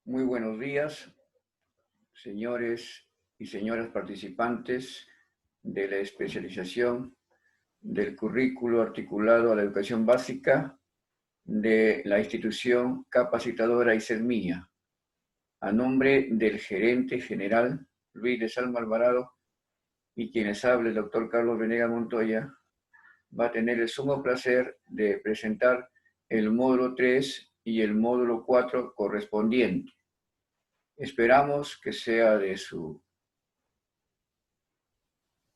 Muy buenos días, señores y señoras participantes de la especialización del currículo articulado a la educación básica de la institución capacitadora ISEDMIA. A nombre del gerente general Luis de Salmo Alvarado y quienes habla el doctor Carlos Venegas Montoya, va a tener el sumo placer de presentar el módulo 3 y el módulo 4 correspondiente. Esperamos que sea de su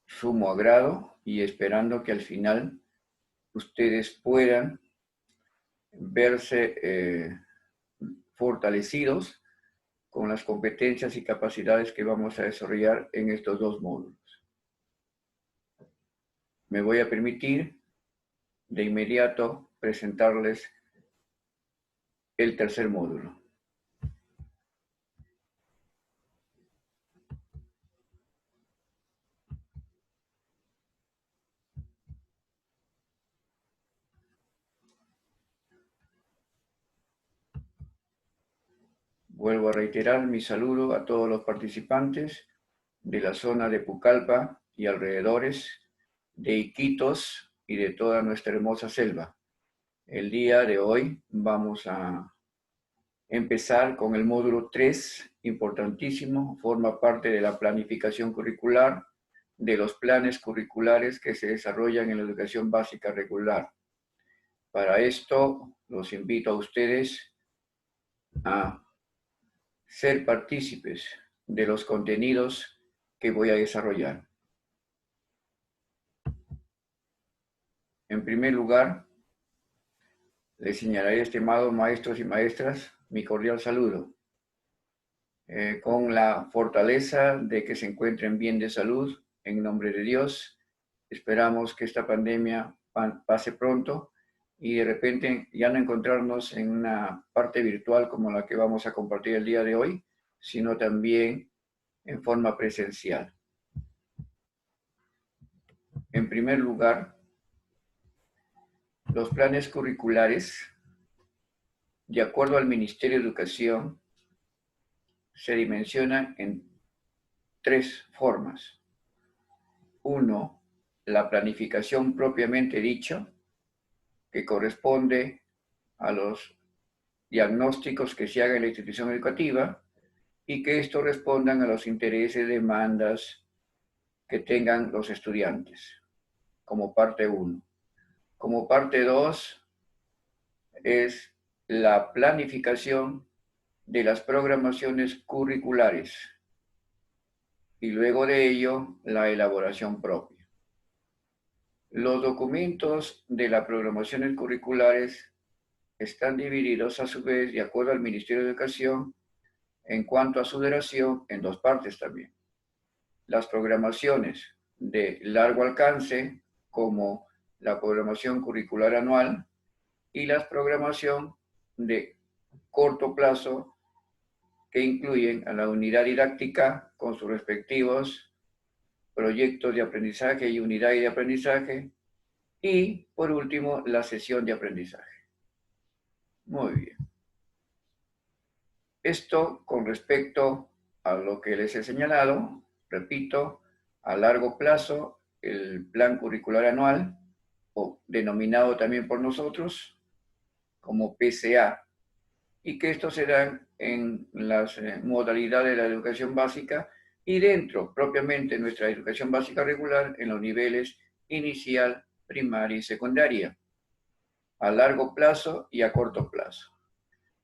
sumo agrado y esperando que al final ustedes puedan verse fortalecidos con las competencias y capacidades que vamos a desarrollar en estos dos módulos. Me voy a permitir de inmediato presentarles el tercer módulo. Vuelvo a reiterar mi saludo a todos los participantes de la zona de Pucallpa y alrededores, de Iquitos y de toda nuestra hermosa selva. El día de hoy vamos a empezar con el módulo 3, importantísimo, forma parte de la planificación curricular, de los planes curriculares que se desarrollan en la educación básica regular. Para esto, los invito a ustedes a ser partícipes de los contenidos que voy a desarrollar. En primer lugar, les señalaré, estimados maestros y maestras, mi cordial saludo, con la fortaleza de que se encuentren bien de salud, en nombre de Dios. Esperamos que esta pandemia pase pronto y de repente ya no encontrarnos en una parte virtual como la que vamos a compartir el día de hoy, sino también en forma presencial. En primer lugar, los planes curriculares, de acuerdo al Ministerio de Educación, se dimensionan en tres formas. Uno, la planificación propiamente dicho, que corresponde a los diagnósticos que se hagan en la institución educativa y que estos respondan a los intereses, demandas que tengan los estudiantes, como parte 1. Como parte 2 es la planificación de las programaciones curriculares y luego de ello la elaboración propia. Los documentos de las programaciones curriculares están divididos a su vez, de acuerdo al Ministerio de Educación, en cuanto a su duración, en dos partes también. Las programaciones de largo alcance, como la programación curricular anual, y la programación de corto plazo, que incluyen a la unidad didáctica con sus respectivos proyectos de aprendizaje y unidades de aprendizaje, y por último, la sesión de aprendizaje. Muy bien. Esto con respecto a lo que les he señalado, repito, a largo plazo, el plan curricular anual, o denominado también por nosotros como PCA, y que estos se dan en las modalidades de la educación básica y dentro propiamente de nuestra educación básica regular en los niveles inicial, primaria y secundaria, a largo plazo y a corto plazo.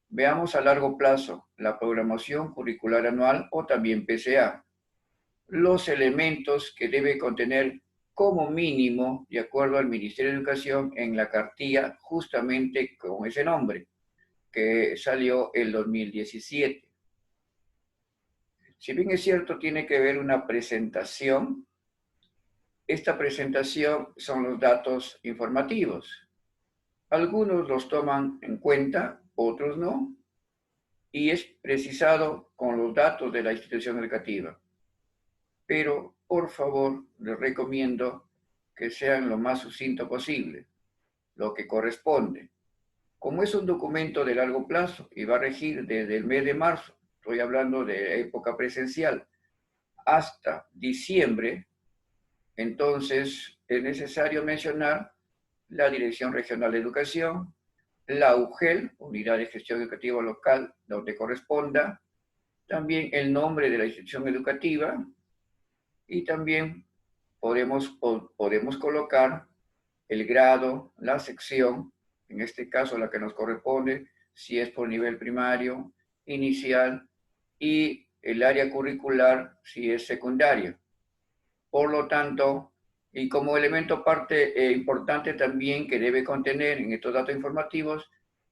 Veamos a largo plazo la programación curricular anual o también PCA. Los elementos que debe contener como mínimo, de acuerdo al Ministerio de Educación, en la cartilla justamente con ese nombre, que salió el 2017. Si bien es cierto, tiene que haber una presentación, esta presentación son los datos informativos. Algunos los toman en cuenta, otros no, y es precisado con los datos de la institución educativa. Pero, por favor, les recomiendo que sean lo más sucinto posible, lo que corresponde. Como es un documento de largo plazo y va a regir desde el mes de marzo estoy hablando de época presencial, hasta diciembre, entonces es necesario mencionar la Dirección Regional de Educación, la UGEL, Unidad de Gestión Educativa Local, donde corresponda, también el nombre de la institución educativa y también podemos colocar el grado, la sección, en este caso la que nos corresponde, si es por nivel primario, inicial, y el área curricular si es secundaria. Por lo tanto, y como elemento parte importante también que debe contener en estos datos informativos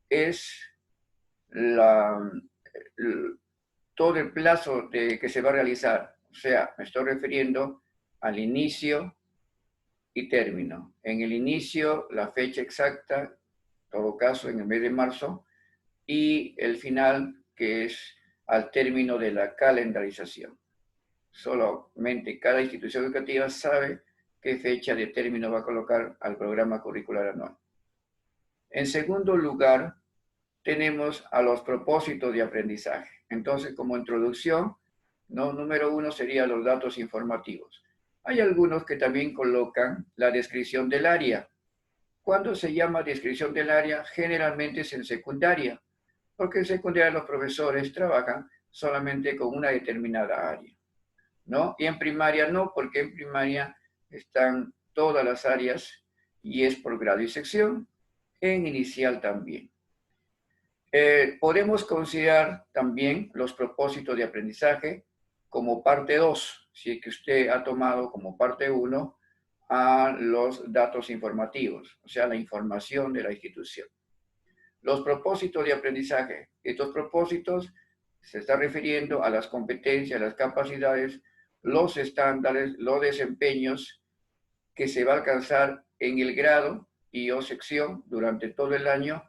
es todo el plazo que se va a realizar. O sea, me estoy refiriendo al inicio y término. En el inicio, la fecha exacta, en todo caso en el mes de marzo, y el final, que es al término de la calendarización. Solamente cada institución educativa sabe qué fecha de término va a colocar al programa curricular anual. En segundo lugar, tenemos a los propósitos de aprendizaje. Entonces, como introducción, ¿no? Número uno serían los datos informativos. Hay algunos que también colocan la descripción del área. Cuando se llama descripción del área, generalmente es en secundaria, porque en secundaria los profesores trabajan solamente con una determinada área, ¿no? Y en primaria no, porque en primaria están todas las áreas y es por grado y sección, en inicial también. Podemos considerar también los propósitos de aprendizaje como parte 2, si es que usted ha tomado como parte 1 a los datos informativos, o sea, la información de la institución. Los propósitos de aprendizaje, estos propósitos se está refiriendo a las competencias, las capacidades, los estándares, los desempeños que se va a alcanzar en el grado y o sección durante todo el año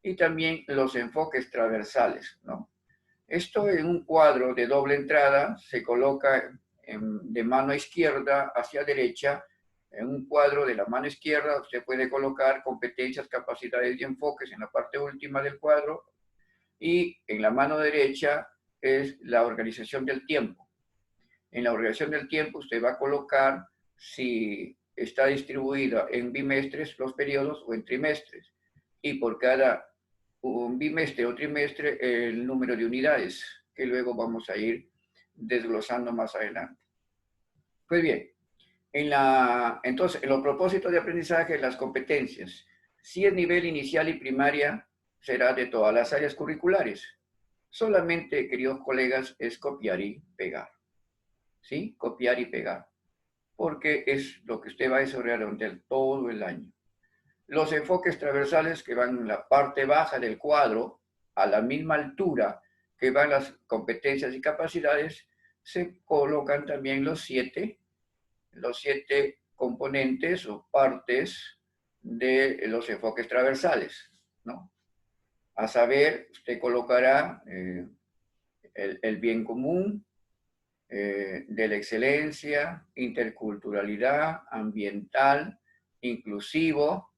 y también los enfoques transversales, ¿no? Esto en un cuadro de doble entrada se coloca de mano izquierda hacia derecha. En un cuadro de la mano izquierda usted puede colocar competencias, capacidades y enfoques en la parte última del cuadro y en la mano derecha es la organización del tiempo. En la organización del tiempo usted va a colocar si está distribuida en bimestres los periodos o en trimestres y por cada un bimestre o trimestre el número de unidades que luego vamos a ir desglosando más adelante. Pues bien, entonces, en los propósitos de aprendizaje, las competencias, si es nivel inicial y primaria, será de todas las áreas curriculares. Solamente, queridos colegas, es copiar y pegar. ¿Sí? Copiar y pegar. Porque es lo que usted va a desarrollar durante todo el año. Los enfoques transversales que van en la parte baja del cuadro, a la misma altura que van las competencias y capacidades, se colocan también los siete componentes o partes de los enfoques transversales, ¿no? A saber, usted colocará el bien común, de la excelencia, interculturalidad, ambiental, inclusivo,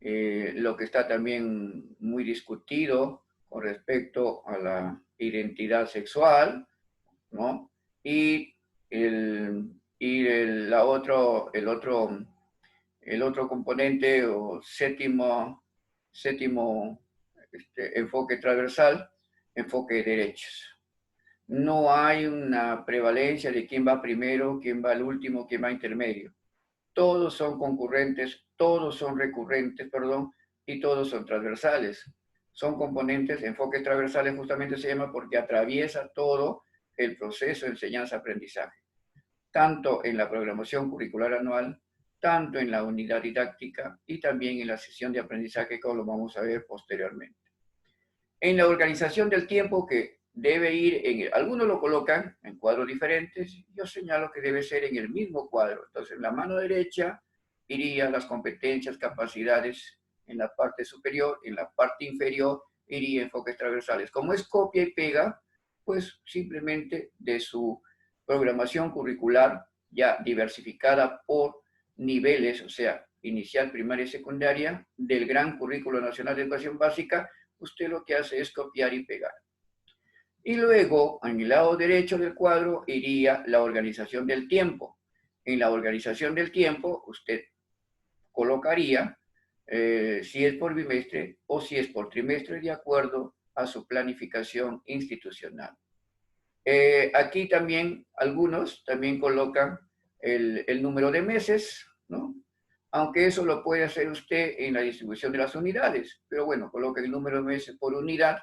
lo que está también muy discutido con respecto a la identidad sexual, ¿no? Y el otro componente o séptimo enfoque transversal, enfoque de derechos. No hay una prevalencia de quién va primero, quién va al último, quién va intermedio. Todos son concurrentes, todos son recurrentes, perdón, y todos son transversales. Son componentes, enfoques transversales justamente se llama porque atraviesa todo el proceso de enseñanza-aprendizaje, tanto en la programación curricular anual, tanto en la unidad didáctica y también en la sesión de aprendizaje, como lo vamos a ver posteriormente. En la organización del tiempo que debe ir algunos lo colocan en cuadros diferentes, yo señalo que debe ser en el mismo cuadro. Entonces, en la mano derecha irían las competencias, capacidades en la parte superior, en la parte inferior iría enfoques transversales. Como es copia y pega, pues simplemente de su programación curricular ya diversificada por niveles, o sea, inicial, primaria y secundaria, del gran currículo nacional de educación básica, usted lo que hace es copiar y pegar. Y luego, en el lado derecho del cuadro, iría la organización del tiempo. En la organización del tiempo, usted colocaría si es por bimestre o si es por trimestre, de acuerdo a su planificación institucional. Aquí también algunos también colocan el número de meses, ¿no? Aunque eso lo puede hacer usted en la distribución de las unidades, pero bueno, coloca el número de meses por unidad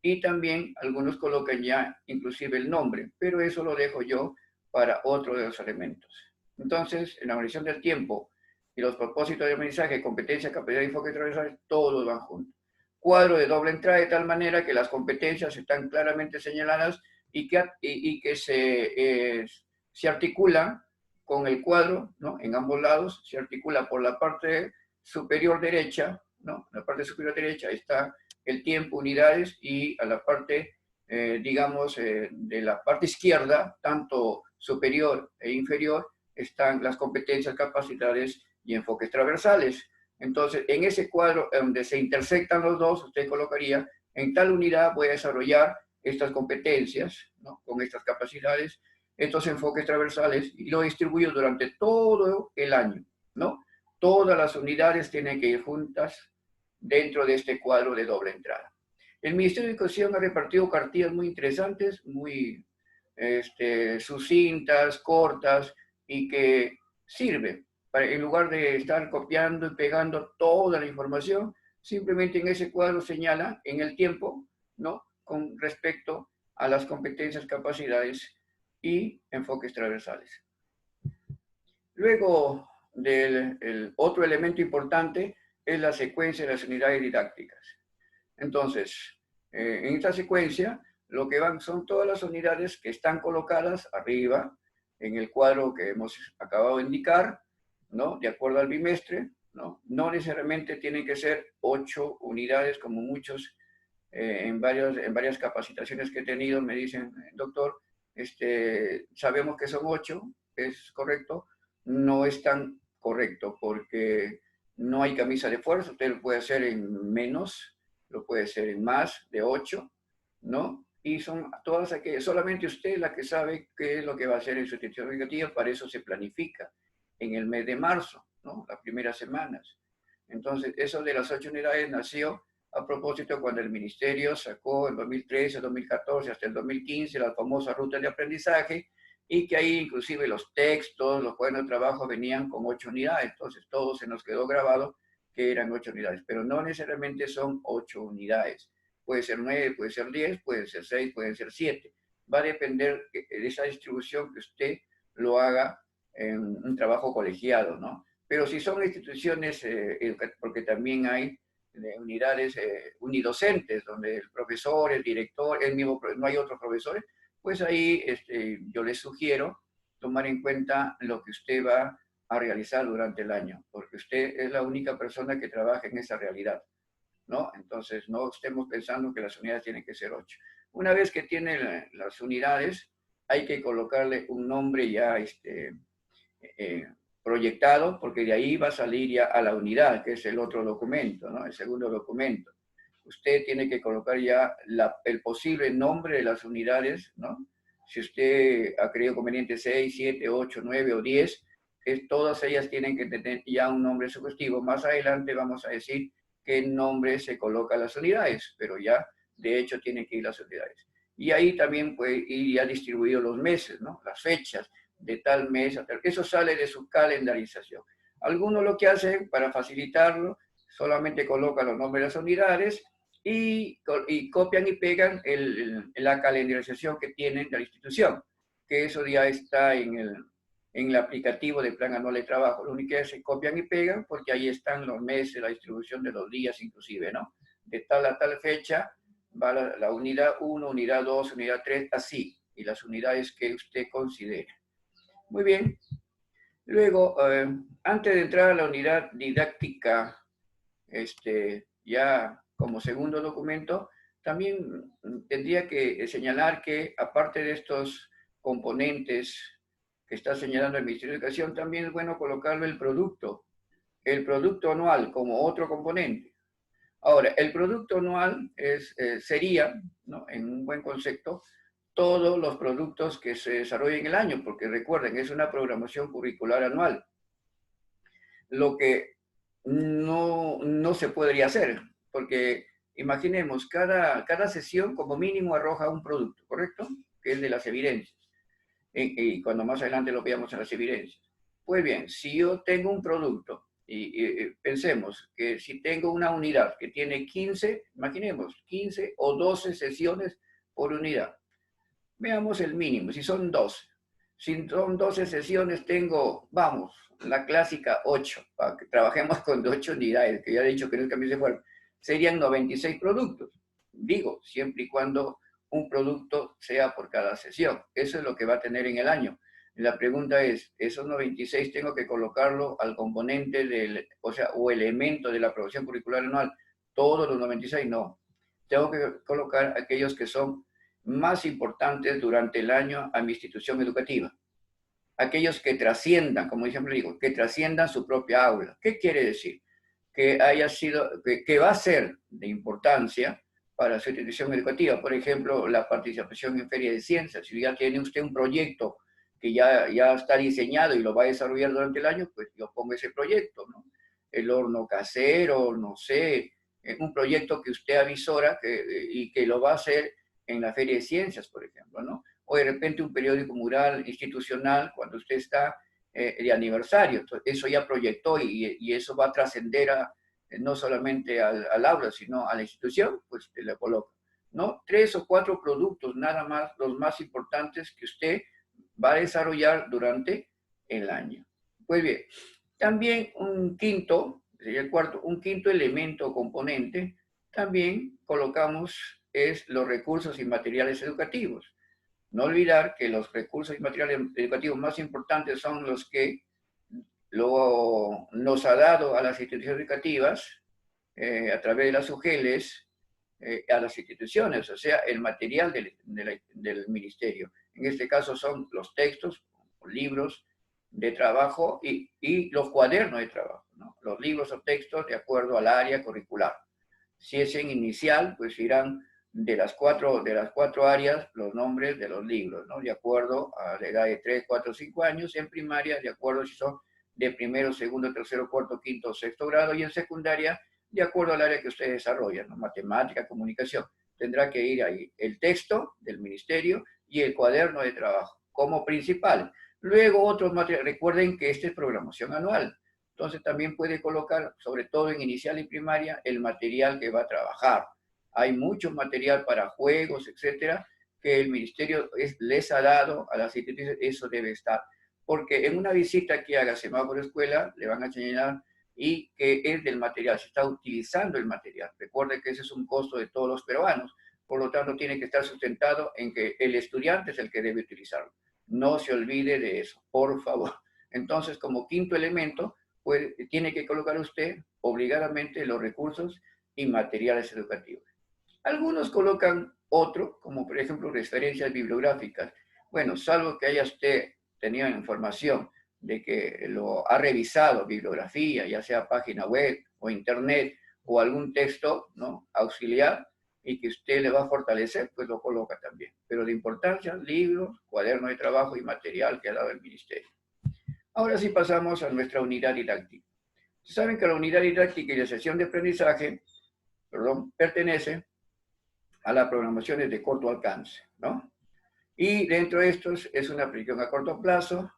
y también algunos colocan ya inclusive el nombre, pero eso lo dejo yo para otro de los elementos. Entonces, en la organización del tiempo y los propósitos de aprendizaje, competencia, capacidad y enfoque transversal, todos van juntos. Cuadro de doble entrada de tal manera que las competencias están claramente señaladas y que se articulan con el cuadro, ¿no? En ambos lados, se articula por la parte superior derecha, ¿no? La parte superior derecha está el tiempo, unidades, y a la parte, digamos, de la parte izquierda, tanto superior e inferior, están las competencias, capacidades y enfoques transversales. Entonces, en ese cuadro donde se intersectan los dos, usted colocaría, en tal unidad voy a desarrollar estas competencias, ¿no? Con estas capacidades, estos enfoques transversales, y lo distribuyo durante todo el año, ¿no? Todas las unidades tienen que ir juntas dentro de este cuadro de doble entrada. El Ministerio de Educación ha repartido cartillas muy interesantes, muy sucintas, cortas, y que sirve para, en lugar de estar copiando y pegando toda la información, simplemente en ese cuadro señala en el tiempo, ¿no? Con respecto a las competencias, capacidades y enfoques transversales. Luego del otro elemento importante es la secuencia de las unidades didácticas. Entonces, en esta secuencia, lo que van son todas las unidades que están colocadas arriba en el cuadro que hemos acabado de indicar, ¿no? De acuerdo al bimestre, ¿no? No necesariamente tienen que ser 8 unidades como muchos en varias capacitaciones que he tenido me dicen, doctor, sabemos que son 8, es correcto, no es tan correcto porque no hay camisa de fuerza, usted lo puede hacer en menos, lo puede hacer en más de 8, ¿no? Y son todas aquellas, solamente usted es la que sabe qué es lo que va a hacer en su institución educativa, para eso se planifica en el mes de marzo, ¿no? Las primeras semanas. Entonces, eso de las 8 unidades nació a propósito cuando el ministerio sacó en 2013, 2014, hasta el 2015 la famosa ruta de aprendizaje, y que ahí inclusive los textos, los cuadernos de trabajo venían con 8 unidades, entonces todo se nos quedó grabado que eran 8 unidades, pero no necesariamente son 8 unidades, puede ser 9, puede ser 10, puede ser 6, pueden ser 7, va a depender de esa distribución que usted lo haga en un trabajo colegiado, ¿no? Pero si son instituciones, porque también hay de unidades unidocentes, donde el profesor, el director, el mismo, no hay otros profesores, pues ahí yo les sugiero tomar en cuenta lo que usted va a realizar durante el año, porque usted es la única persona que trabaja en esa realidad, ¿no? Entonces, no estemos pensando que las unidades tienen que ser 8. Una vez que tiene las unidades, hay que colocarle un nombre ya proyectado, porque de ahí va a salir ya a la unidad, que es el otro documento, ¿no? El segundo documento. Usted tiene que colocar ya el posible nombre de las unidades, ¿no? Si usted ha creído conveniente 6, 7, 8, 9 o 10, todas ellas tienen que tener ya un nombre sugestivo. Más adelante vamos a decir qué nombre se coloca a las unidades, pero ya de hecho tienen que ir las unidades. Y ahí también puede ir ya distribuido los meses, ¿no? Las fechas de tal mes a tal. Eso sale de su calendarización. Algunos lo que hacen para facilitarlo, solamente colocan los nombres de las unidades y copian y pegan la calendarización que tienen de la institución, que eso ya está en el aplicativo de Plan Anual de Trabajo. Lo único que es copian y pegan porque ahí están los meses, la distribución de los días inclusive, ¿no? De tal a tal fecha va la unidad 1, unidad 2, unidad 3, así, y las unidades que usted considere. Muy bien. Luego, antes de entrar a la unidad didáctica, ya como segundo documento, también tendría que señalar que aparte de estos componentes que está señalando el Ministerio de Educación, también es bueno colocarlo el producto anual como otro componente. Ahora, el producto anual sería, ¿no? en un buen concepto, todos los productos que se desarrollen en el año, porque recuerden, es una programación curricular anual. Lo que no se podría hacer, porque imaginemos, cada sesión como mínimo arroja un producto, ¿correcto? Que es de las evidencias. Y cuando más adelante lo veamos en las evidencias. Pues bien, si yo tengo un producto, y pensemos que si tengo una unidad que tiene 15, imaginemos, 15 o 12 sesiones por unidad. Veamos el mínimo, si son 12. Si son 12 sesiones, tengo, vamos, la clásica 8, para que trabajemos con 8 unidades, que ya he dicho que no es cambios de fuerza, serían 96 productos. Digo, siempre y cuando un producto sea por cada sesión. Eso es lo que va a tener en el año. La pregunta es, ¿esos 96 tengo que colocarlo al componente del, o elemento de la aprobación curricular anual? ¿Todos los 96? No. Tengo que colocar aquellos que son más importantes durante el año a mi institución educativa. Aquellos que trasciendan, como siempre digo, que trasciendan su propia aula. ¿Qué quiere decir? Que haya sido, que va a ser de importancia para su institución educativa. Por ejemplo, la participación en Feria de Ciencias. Si ya tiene usted un proyecto que ya está diseñado y lo va a desarrollar durante el año, pues yo pongo ese proyecto, ¿no? El horno casero, no sé, un proyecto que usted avisora y que lo va a hacer en la Feria de Ciencias, por ejemplo, ¿no? O de repente un periódico mural institucional cuando usted está de aniversario. Entonces, eso ya proyectó y eso va a trascender no solamente al aula, sino a la institución, pues te le coloca, ¿no? 3 o 4 productos, nada más, los más importantes que usted va a desarrollar durante el año. Pues bien, también un quinto, sería el cuarto, un quinto elemento o componente, también colocamos es los recursos y materiales educativos. No olvidar que los recursos y materiales educativos más importantes son los que nos ha dado a las instituciones educativas a través de las UGELES a las instituciones, o sea, el material del ministerio. En este caso son los textos, libros de trabajo y los cuadernos de trabajo, ¿no? Los libros o textos de acuerdo al área curricular. Si es en inicial, pues irán de las cuatro áreas los nombres de los libros, ¿no? De acuerdo a la edad de 3, 4, 5 años. En primaria, de acuerdo si son de primero, segundo, tercero, cuarto, quinto, sexto grado. Y en secundaria, de acuerdo al área que usted desarrolla, ¿no? Matemática, comunicación. Tendrá que ir ahí el texto del ministerio y el cuaderno de trabajo como principal. Luego otros materiales. Recuerden que esta es programación anual. Entonces también puede colocar, sobre todo en inicial y primaria, el material que va a trabajar. Hay mucho material para juegos, etcétera, que el ministerio les ha dado a las instituciones. Eso debe estar. Porque en una visita que haga Semáforo Escuela, le van a enseñar y que es del material, se está utilizando el material. Recuerde que ese es un costo de todos los peruanos, por lo tanto tiene que estar sustentado en que el estudiante es el que debe utilizarlo. No se olvide de eso, por favor. Entonces, como quinto elemento, pues, tiene que colocar usted obligadamente los recursos y materiales educativos. Algunos colocan otro, como por ejemplo referencias bibliográficas. Bueno, salvo que haya usted tenido información de que lo ha revisado, bibliografía, ya sea página web o internet o algún texto, ¿no?, auxiliar, y que usted le va a fortalecer, pues lo coloca también. Pero de importancia, libros, cuaderno de trabajo y material que ha dado el ministerio. Ahora sí pasamos a nuestra unidad didáctica. Saben que la unidad didáctica y la sesión de aprendizaje, pertenece a las programaciones de corto alcance, ¿no? Y dentro de estos es una aplicación a corto plazo,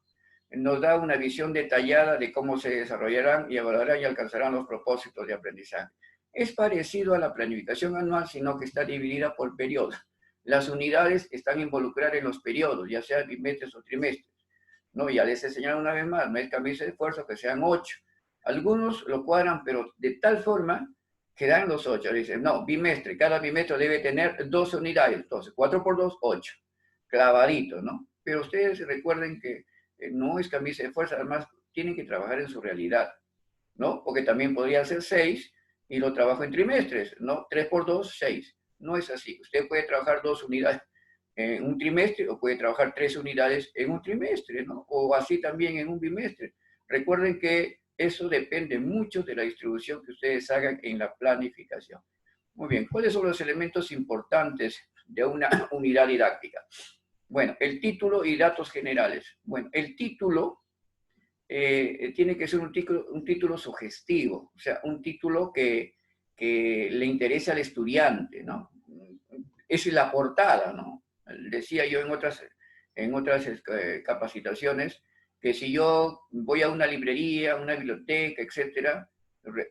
nos da una visión detallada de cómo se desarrollarán y evaluarán y alcanzarán los propósitos de aprendizaje. Es parecido a la planificación anual, sino que está dividida por periodos. Las unidades están involucradas en los periodos, ya sea bimestres o trimestres. No, ya les he señalado una vez más, no es cambiarse de esfuerzo que sean 8. Algunos lo cuadran, pero de tal forma que dan los 8. Dicen, no, bimestre, cada bimestre debe tener 12 unidades. Entonces, 4 por 2, 8. Clavadito, ¿no? Pero ustedes recuerden que no es cambiarse de fuerza, además tienen que trabajar en su realidad, ¿no? Porque también podría ser 6 y lo trabajo en trimestres, ¿no? 3 por 2, 6. No es así. Usted puede trabajar 2 unidades en un trimestre o puede trabajar 3 unidades en un trimestre, ¿no? O así también en un bimestre. Recuerden que eso depende mucho de la distribución que ustedes hagan en la planificación. Muy bien, ¿cuáles son los elementos importantes de una unidad didáctica. Bueno, el título y datos generales. Bueno, el título tiene que ser un título sugestivo, o sea, un título que le interese al estudiante, ¿no? Esa es la portada, ¿no? Decía yo en otras capacitaciones que si yo voy a una librería, una biblioteca, etcétera,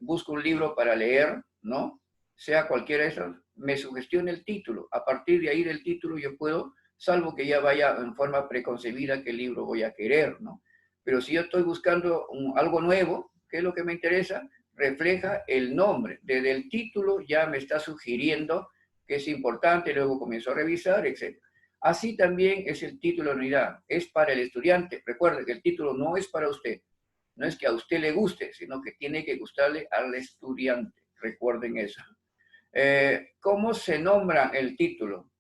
busco un libro para leer, ¿no? Sea cualquiera de esos, me sugestiona el título. A partir de ahí del título yo puedo, salvo que ya vaya en forma preconcebida qué libro voy a querer, ¿no? Pero si yo estoy buscando algo nuevo, ¿qué es lo que me interesa? Refleja el nombre. Desde el título ya me está sugiriendo que es importante, luego comienzo a revisar, etc. Así también es el título de unidad. Es para el estudiante. Recuerde que el título no es para usted. No es que a usted le guste, sino que tiene que gustarle al estudiante. Recuerden eso. ¿Cómo se nombra el título?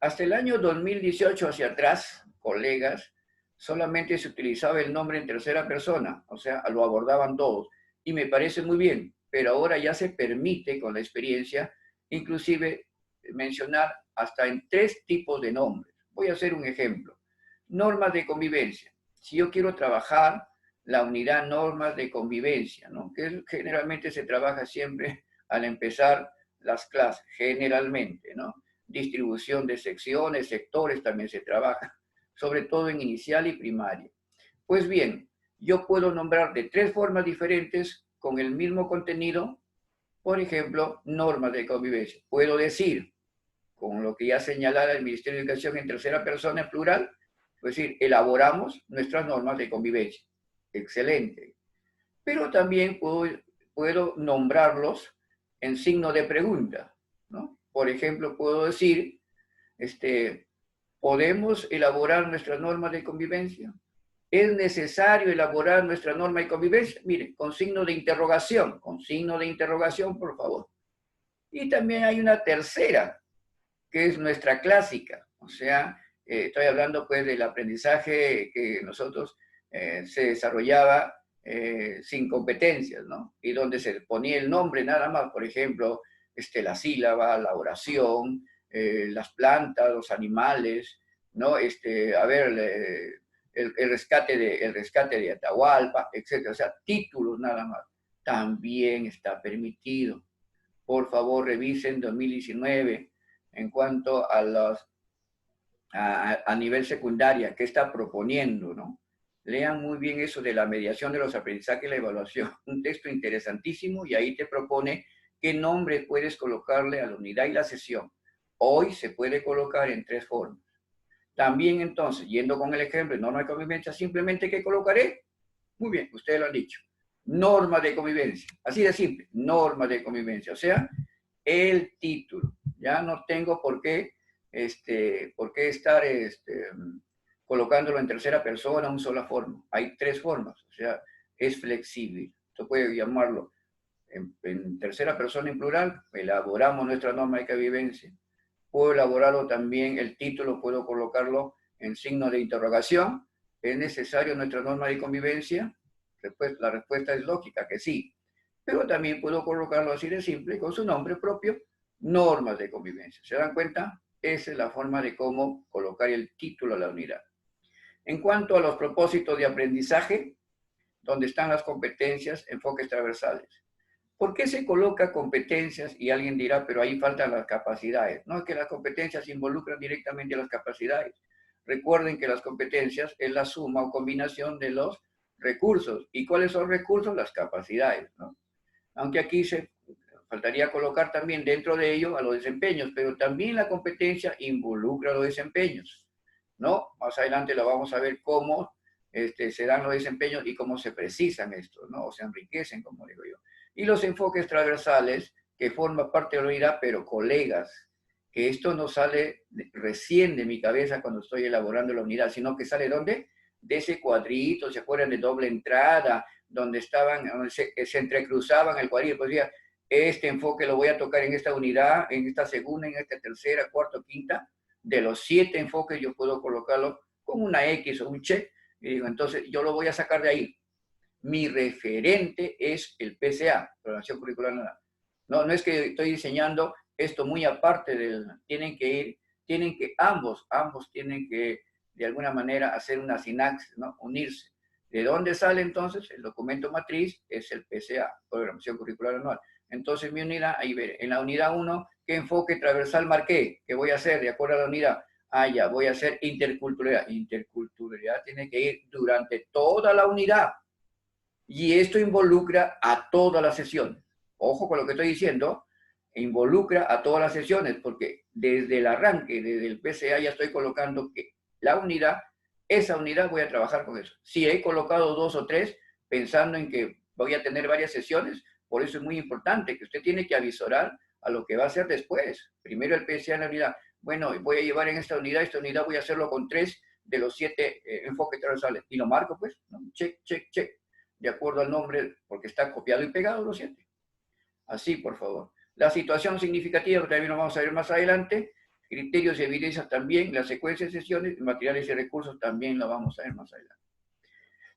Hasta el año 2018 hacia atrás, colegas, solamente se utilizaba el nombre en tercera persona, o sea, lo abordaban todos. Y me parece muy bien, pero ahora ya se permite con la experiencia, inclusive mencionar hasta en 3 tipos de nombres. Voy a hacer un ejemplo. Normas de convivencia. Si yo quiero trabajar la unidad normas de convivencia, ¿no? Que generalmente se trabaja siempre al empezar las clases, generalmente, ¿no? Distribución de secciones, sectores también se trabaja, sobre todo en inicial y primaria. Pues bien, yo puedo nombrar de 3 formas diferentes con el mismo contenido, por ejemplo, normas de convivencia. Puedo decir, con lo que ya señalara el Ministerio de Educación en tercera persona en plural, es decir, elaboramos nuestras normas de convivencia. Excelente. Pero también puedo nombrarlos en signo de pregunta, ¿no? Por ejemplo, puedo decir, ¿podemos elaborar nuestras normas de convivencia? ¿Es necesario elaborar nuestra norma de convivencia? Miren, con signo de interrogación, por favor. Y también hay una tercera, que es nuestra clásica, o sea, estoy hablando pues del aprendizaje que nosotros se desarrollaba sin competencias, ¿no? Y donde se ponía el nombre nada más, por ejemplo, la sílaba, la oración, las plantas, los animales, ¿no? A ver, el rescate de Atahualpa, etc. O sea, títulos nada más. También está permitido. Por favor, revisen 2019 en cuanto a nivel secundaria, qué está proponiendo, ¿no? Lean muy bien eso de la mediación de los aprendizajes y la evaluación. Un texto interesantísimo y ahí te propone qué nombre puedes colocarle a la unidad y la sesión. Hoy se puede colocar en 3 formas. También entonces, yendo con el ejemplo de norma de convivencia, simplemente ¿qué colocaré? Muy bien, ustedes lo han dicho. Norma de convivencia. Así de simple, norma de convivencia. O sea, el título. Ya no tengo por qué estar colocándolo en tercera persona, una sola forma. Hay 3 formas, o sea, es flexible. Esto puede llamarlo en tercera persona en plural, elaboramos nuestra norma de convivencia. Puedo elaborarlo también, el título puedo colocarlo en signo de interrogación. ¿Es necesario nuestra norma de convivencia? La respuesta es lógica, que sí. Pero también puedo colocarlo así de simple, con su nombre propio, normas de convivencia. ¿Se dan cuenta? Esa es la forma de cómo colocar el título a la unidad. En cuanto a los propósitos de aprendizaje, donde están las competencias, enfoques transversales. ¿Por qué se coloca competencias? Y alguien dirá, pero ahí faltan las capacidades. No, es que las competencias involucran directamente las capacidades. Recuerden que las competencias es la suma o combinación de los recursos. ¿Y cuáles son recursos? Las capacidades, ¿no? Aunque aquí se faltaría colocar también dentro de ello a los desempeños, pero también la competencia involucra los desempeños, ¿no? Más adelante lo vamos a ver cómo se dan los desempeños y cómo se precisan estos, ¿no? O se enriquecen, como digo yo. Y los enfoques transversales, que forman parte de la unidad, pero colegas, que esto no sale recién de mi cabeza cuando estoy elaborando la unidad, sino que sale ¿dónde? De ese cuadrito, ¿se acuerdan de doble entrada? Donde se entrecruzaban el cuadrito, pues decía, este enfoque lo voy a tocar en esta unidad, en esta segunda, en esta tercera, cuarta, quinta. De los 7 enfoques yo puedo colocarlo con una X o un check, y digo, entonces yo lo voy a sacar de ahí. Mi referente es el PCA, Programación Curricular. No es que estoy diseñando esto muy aparte tienen que ir ambos tienen que de alguna manera hacer una sinapsis, ¿no? Unirse. ¿De dónde sale entonces? El documento matriz es el PCA, Programación Curricular Anual. Entonces mi unidad, ahí veré, en la unidad 1, ¿qué enfoque transversal marqué? ¿Qué voy a hacer de acuerdo a la unidad? Ah, ya, voy a hacer interculturalidad. Interculturalidad tiene que ir durante toda la unidad. Y esto involucra a todas las sesiones. Ojo con lo que estoy diciendo, involucra a todas las sesiones, porque desde el arranque, desde el PCA, ya estoy colocando que la unidad, esa unidad voy a trabajar con eso. Si he colocado 2 o 3, pensando en que voy a tener varias sesiones, por eso es muy importante que usted tiene que avisorar a lo que va a hacer después. Primero el PCA en la unidad. Bueno, voy a llevar en esta unidad voy a hacerlo con 3 de los 7 enfoques transversales. Y lo marco, pues, ¿no? Check, check, check, de acuerdo al nombre, porque está copiado y pegado los 7. Así, por favor. La situación significativa, que también lo vamos a ver más adelante, criterios y evidencias también, la secuencia de sesiones, materiales y recursos también lo vamos a ver más adelante.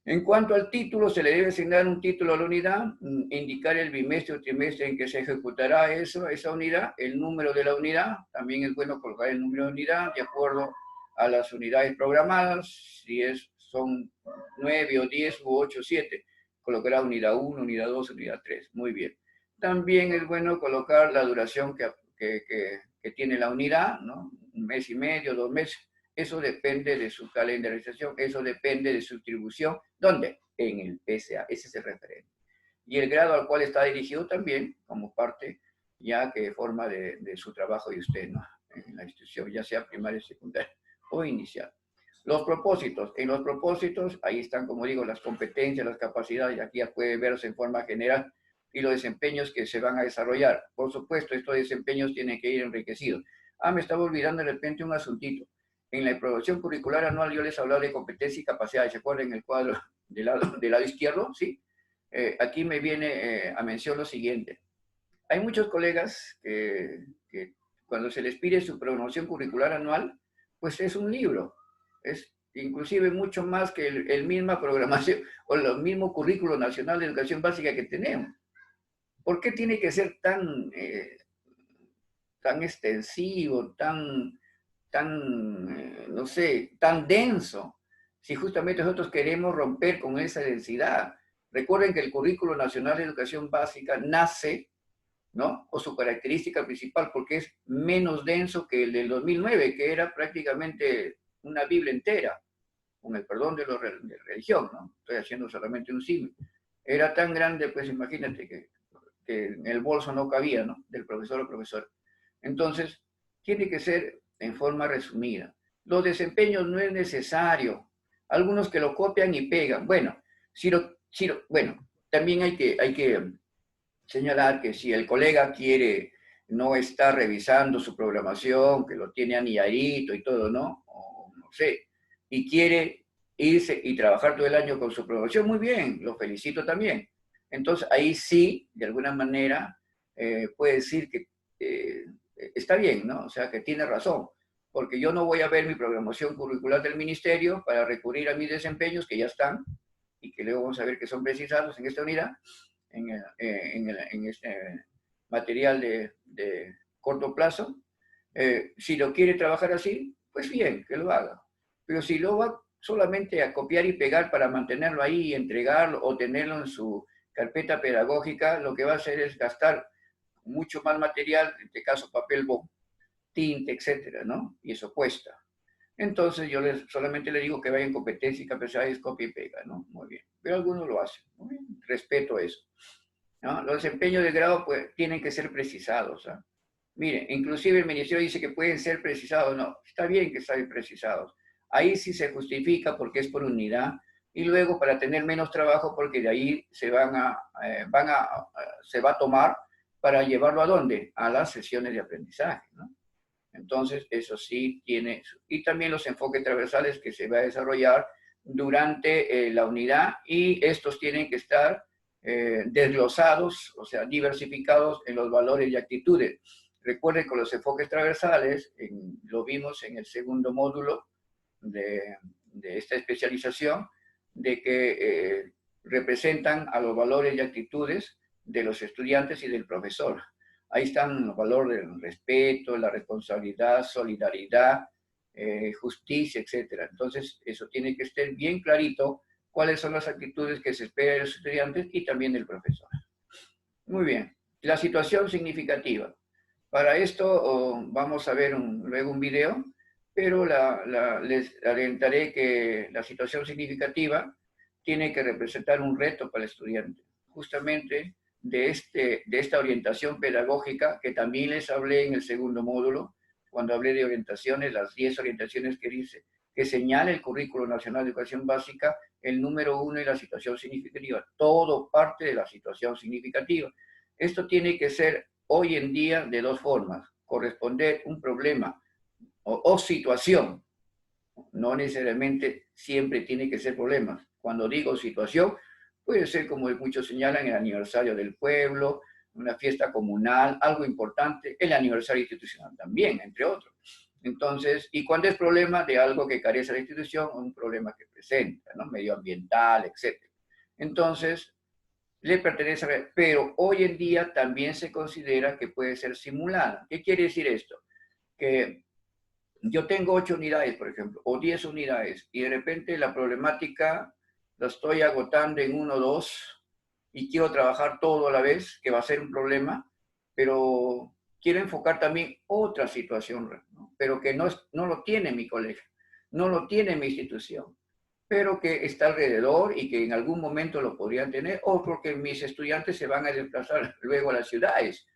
En cuanto al título, se le debe asignar un título a la unidad, indicar el bimestre o trimestre en que se ejecutará esa unidad, el número de la unidad, también es bueno colocar el número de unidad de acuerdo a las unidades programadas, si son 9 o 10 u 8 o 7, colocará unidad 1, unidad 2, unidad 3, muy bien. También es bueno colocar la duración que tiene la unidad, ¿no? 1 mes y medio, 2 meses. Eso depende de su calendarización, eso depende de su distribución. ¿Dónde? En el PCA, ese es el referente. Y el grado al cual está dirigido también, como parte ya que forma de su trabajo de usted, ¿no? En la institución, ya sea primaria, secundaria o inicial. Los propósitos. En los propósitos, ahí están, como digo, las competencias, las capacidades, y aquí ya puede verse en forma general, y los desempeños que se van a desarrollar. Por supuesto, estos desempeños tienen que ir enriquecidos. Ah, me estaba olvidando de repente un asuntito. En la evaluación curricular anual yo les hablaba de competencia y capacidad. ¿Se acuerdan en el cuadro del lado izquierdo? Sí. Aquí me viene a mención lo siguiente. Hay muchos colegas que cuando se les pide su programación curricular anual, pues es un libro. Es inclusive mucho más que el misma programación o el mismo currículo nacional de educación básica que tenemos. ¿Por qué tiene que ser tan extensivo, no sé, tan denso? Si justamente nosotros queremos romper con esa densidad. Recuerden que el Currículo Nacional de Educación Básica nace, ¿no? O su característica principal, porque es menos denso que el del 2009, que era prácticamente una Biblia entera, con el perdón de religión, ¿no? Estoy haciendo solamente un símil. Era tan grande, pues imagínate que en el bolso no cabía, ¿no? Del profesor o profesor. Entonces, tiene que ser en forma resumida. Los desempeños no es necesario. Algunos que lo copian y pegan. Bueno, bueno, también hay que señalar que si el colega quiere no está revisando su programación, que lo tiene anilladito y todo, ¿no? O no sé, y quiere irse y trabajar todo el año con su programación, muy bien, lo felicito también. Entonces ahí sí, de alguna manera, puede decir que está bien, ¿no? O sea, que tiene razón, porque yo no voy a ver mi programación curricular del ministerio para recurrir a mis desempeños que ya están y que luego vamos a ver que son precisados en esta unidad, en este material de corto plazo. Si lo quiere trabajar así, pues bien, que lo haga. Pero si lo va solamente a copiar y pegar para mantenerlo ahí y entregarlo o tenerlo en su carpeta pedagógica, lo que va a hacer es gastar mucho más material, en este caso papel bond, tinta, etcétera, ¿no? Y eso cuesta. Entonces yo solamente le digo que vaya en competencia y capacidad es copia y pega, ¿no? Muy bien. Pero algunos lo hacen. Muy bien. Respeto eso, ¿no? Los desempeños de grado pues, tienen que ser precisados. ¿Ah? Miren, inclusive el ministerio dice que pueden ser precisados. No, está bien que estén precisados. Ahí sí se justifica porque es por unidad y luego para tener menos trabajo porque de ahí se va a tomar para llevarlo a ¿dónde? A las sesiones de aprendizaje, ¿no? Entonces, eso sí tiene, y también los enfoques transversales que se va a desarrollar durante la unidad y estos tienen que estar desglosados, o sea, diversificados en los valores y actitudes. Recuerden que los enfoques transversales, lo vimos en el segundo módulo de esta especialización, de que representan a los valores y actitudes de los estudiantes y del profesor. Ahí están los valores del respeto, la responsabilidad, solidaridad, justicia, etc. Entonces, eso tiene que estar bien clarito, cuáles son las actitudes que se espera de los estudiantes y también del profesor. Muy bien. La situación significativa. Para esto vamos a ver luego un video, pero les orientaré que la situación significativa tiene que representar un reto para el estudiante. Justamente de esta orientación pedagógica que también les hablé en el segundo módulo, cuando hablé de orientaciones, las 10 orientaciones que dice, que señala el Currículo Nacional de Educación Básica, el número 1 y la situación significativa. Todo parte de la situación significativa. Esto tiene que ser hoy en día de dos formas: corresponder un problema o situación. No necesariamente siempre tiene que ser problemas. Cuando digo situación, puede ser, como muchos señalan, el aniversario del pueblo, una fiesta comunal, algo importante, el aniversario institucional también, entre otros. Entonces, y cuando es problema de algo que carece la institución, un problema que presenta, ¿no? Medioambiental, etc. Entonces, le pertenece a ver, pero hoy en día también se considera que puede ser simulada. ¿Qué quiere decir esto? Que yo tengo 8 unidades, por ejemplo, o 10 unidades, y de repente la problemática la estoy agotando en 1 o 2, y quiero trabajar todo a la vez, que va a ser un problema, pero quiero enfocar también otra situación, ¿no? Pero que no lo tiene mi colegio, no lo tiene mi institución, pero que está alrededor y que en algún momento lo podrían tener, o porque mis estudiantes se van a desplazar luego a las ciudades.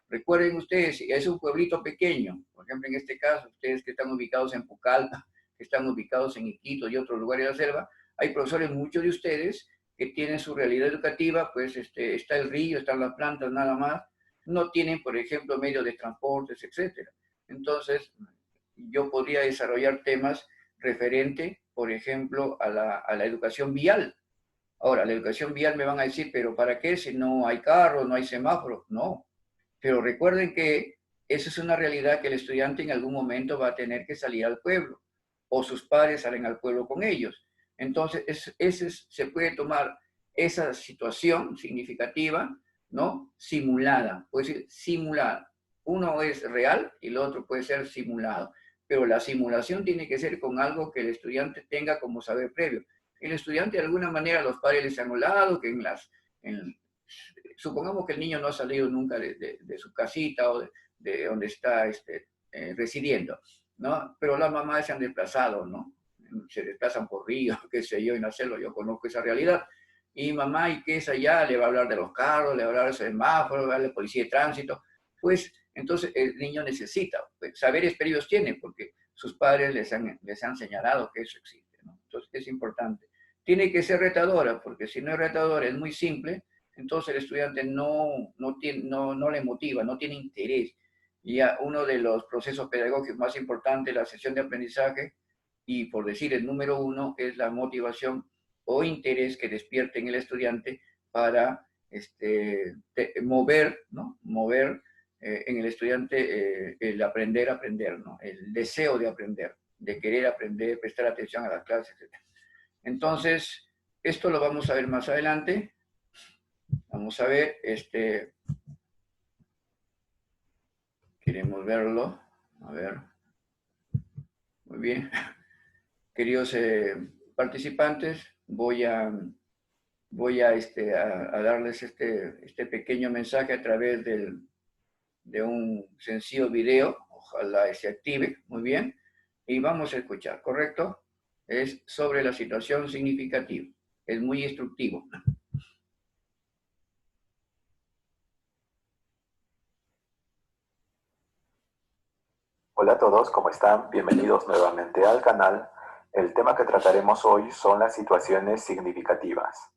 Recuerden ustedes, es un pueblito pequeño, por ejemplo, en este caso, ustedes que están ubicados en Pucallpa, que están ubicados en Iquitos y otros lugares de la selva, hay profesores, muchos de ustedes, que tienen su realidad educativa, pues está el río, están las plantas, nada más, no tienen, por ejemplo, medios de transportes, etc. Entonces, yo podría desarrollar temas referentes, por ejemplo, a la educación vial. Ahora, la educación vial me van a decir, pero ¿para qué si no hay carros, no hay semáforos? No, pero recuerden que esa es una realidad que el estudiante en algún momento va a tener que salir al pueblo, o sus padres salen al pueblo con ellos. Entonces, se puede tomar esa situación significativa, ¿no? Simulada, puede ser simulada. Uno es real y el otro puede ser simulado, pero la simulación tiene que ser con algo que el estudiante tenga como saber previo. El estudiante, de alguna manera, los padres les han hablado que supongamos que el niño no ha salido nunca de su casita o de donde está residiendo, ¿no? Pero las mamás se han desplazado, ¿no? Se desplazan por ríos, qué sé yo, en la selva, yo conozco esa realidad. Y mamá, ¿y qué es allá? Le va a hablar de los carros, le va a hablar de semáforos, le va a hablar de policía de tránsito. Pues entonces el niño necesita, pues, saberes previos tiene, porque sus padres les han señalado que eso existe, ¿no? Entonces es importante. Tiene que ser retadora, porque si no es retadora, es muy simple, entonces el estudiante no le motiva, no tiene interés. Y ya uno de los procesos pedagógicos más importantes de la sesión de aprendizaje, y por decir el número 1, es la motivación o interés que despierte en el estudiante para mover, ¿no? Mover en el estudiante el aprender, ¿no? El deseo de aprender, de querer aprender, prestar atención a las clases, etc. Entonces, esto lo vamos a ver más adelante. Vamos a ver, queremos verlo. A ver. Muy bien. Queridos participantes, voy a darles este pequeño mensaje a través de un sencillo video. Ojalá se active. Muy bien. Y vamos a escuchar, ¿correcto? Es sobre la situación significativa. Es muy instructivo. Hola a todos, ¿cómo están? Bienvenidos nuevamente al canal. El tema que trataremos hoy son las situaciones significativas.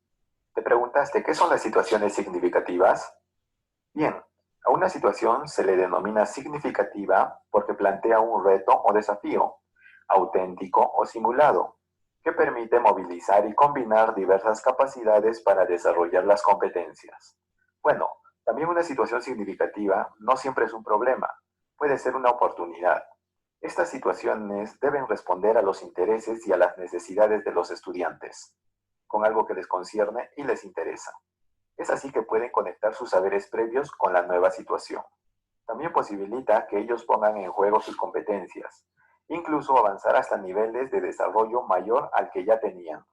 ¿Te preguntaste qué son las situaciones significativas? Bien, a una situación se le denomina significativa porque plantea un reto o desafío, auténtico o simulado, que permite movilizar y combinar diversas capacidades para desarrollar las competencias. Bueno, también una situación significativa no siempre es un problema, puede ser una oportunidad. Estas situaciones deben responder a los intereses y a las necesidades de los estudiantes, con algo que les concierne y les interesa. Es así que pueden conectar sus saberes previos con la nueva situación. También posibilita que ellos pongan en juego sus competencias, incluso avanzar hasta niveles de desarrollo mayor al que ya tenían.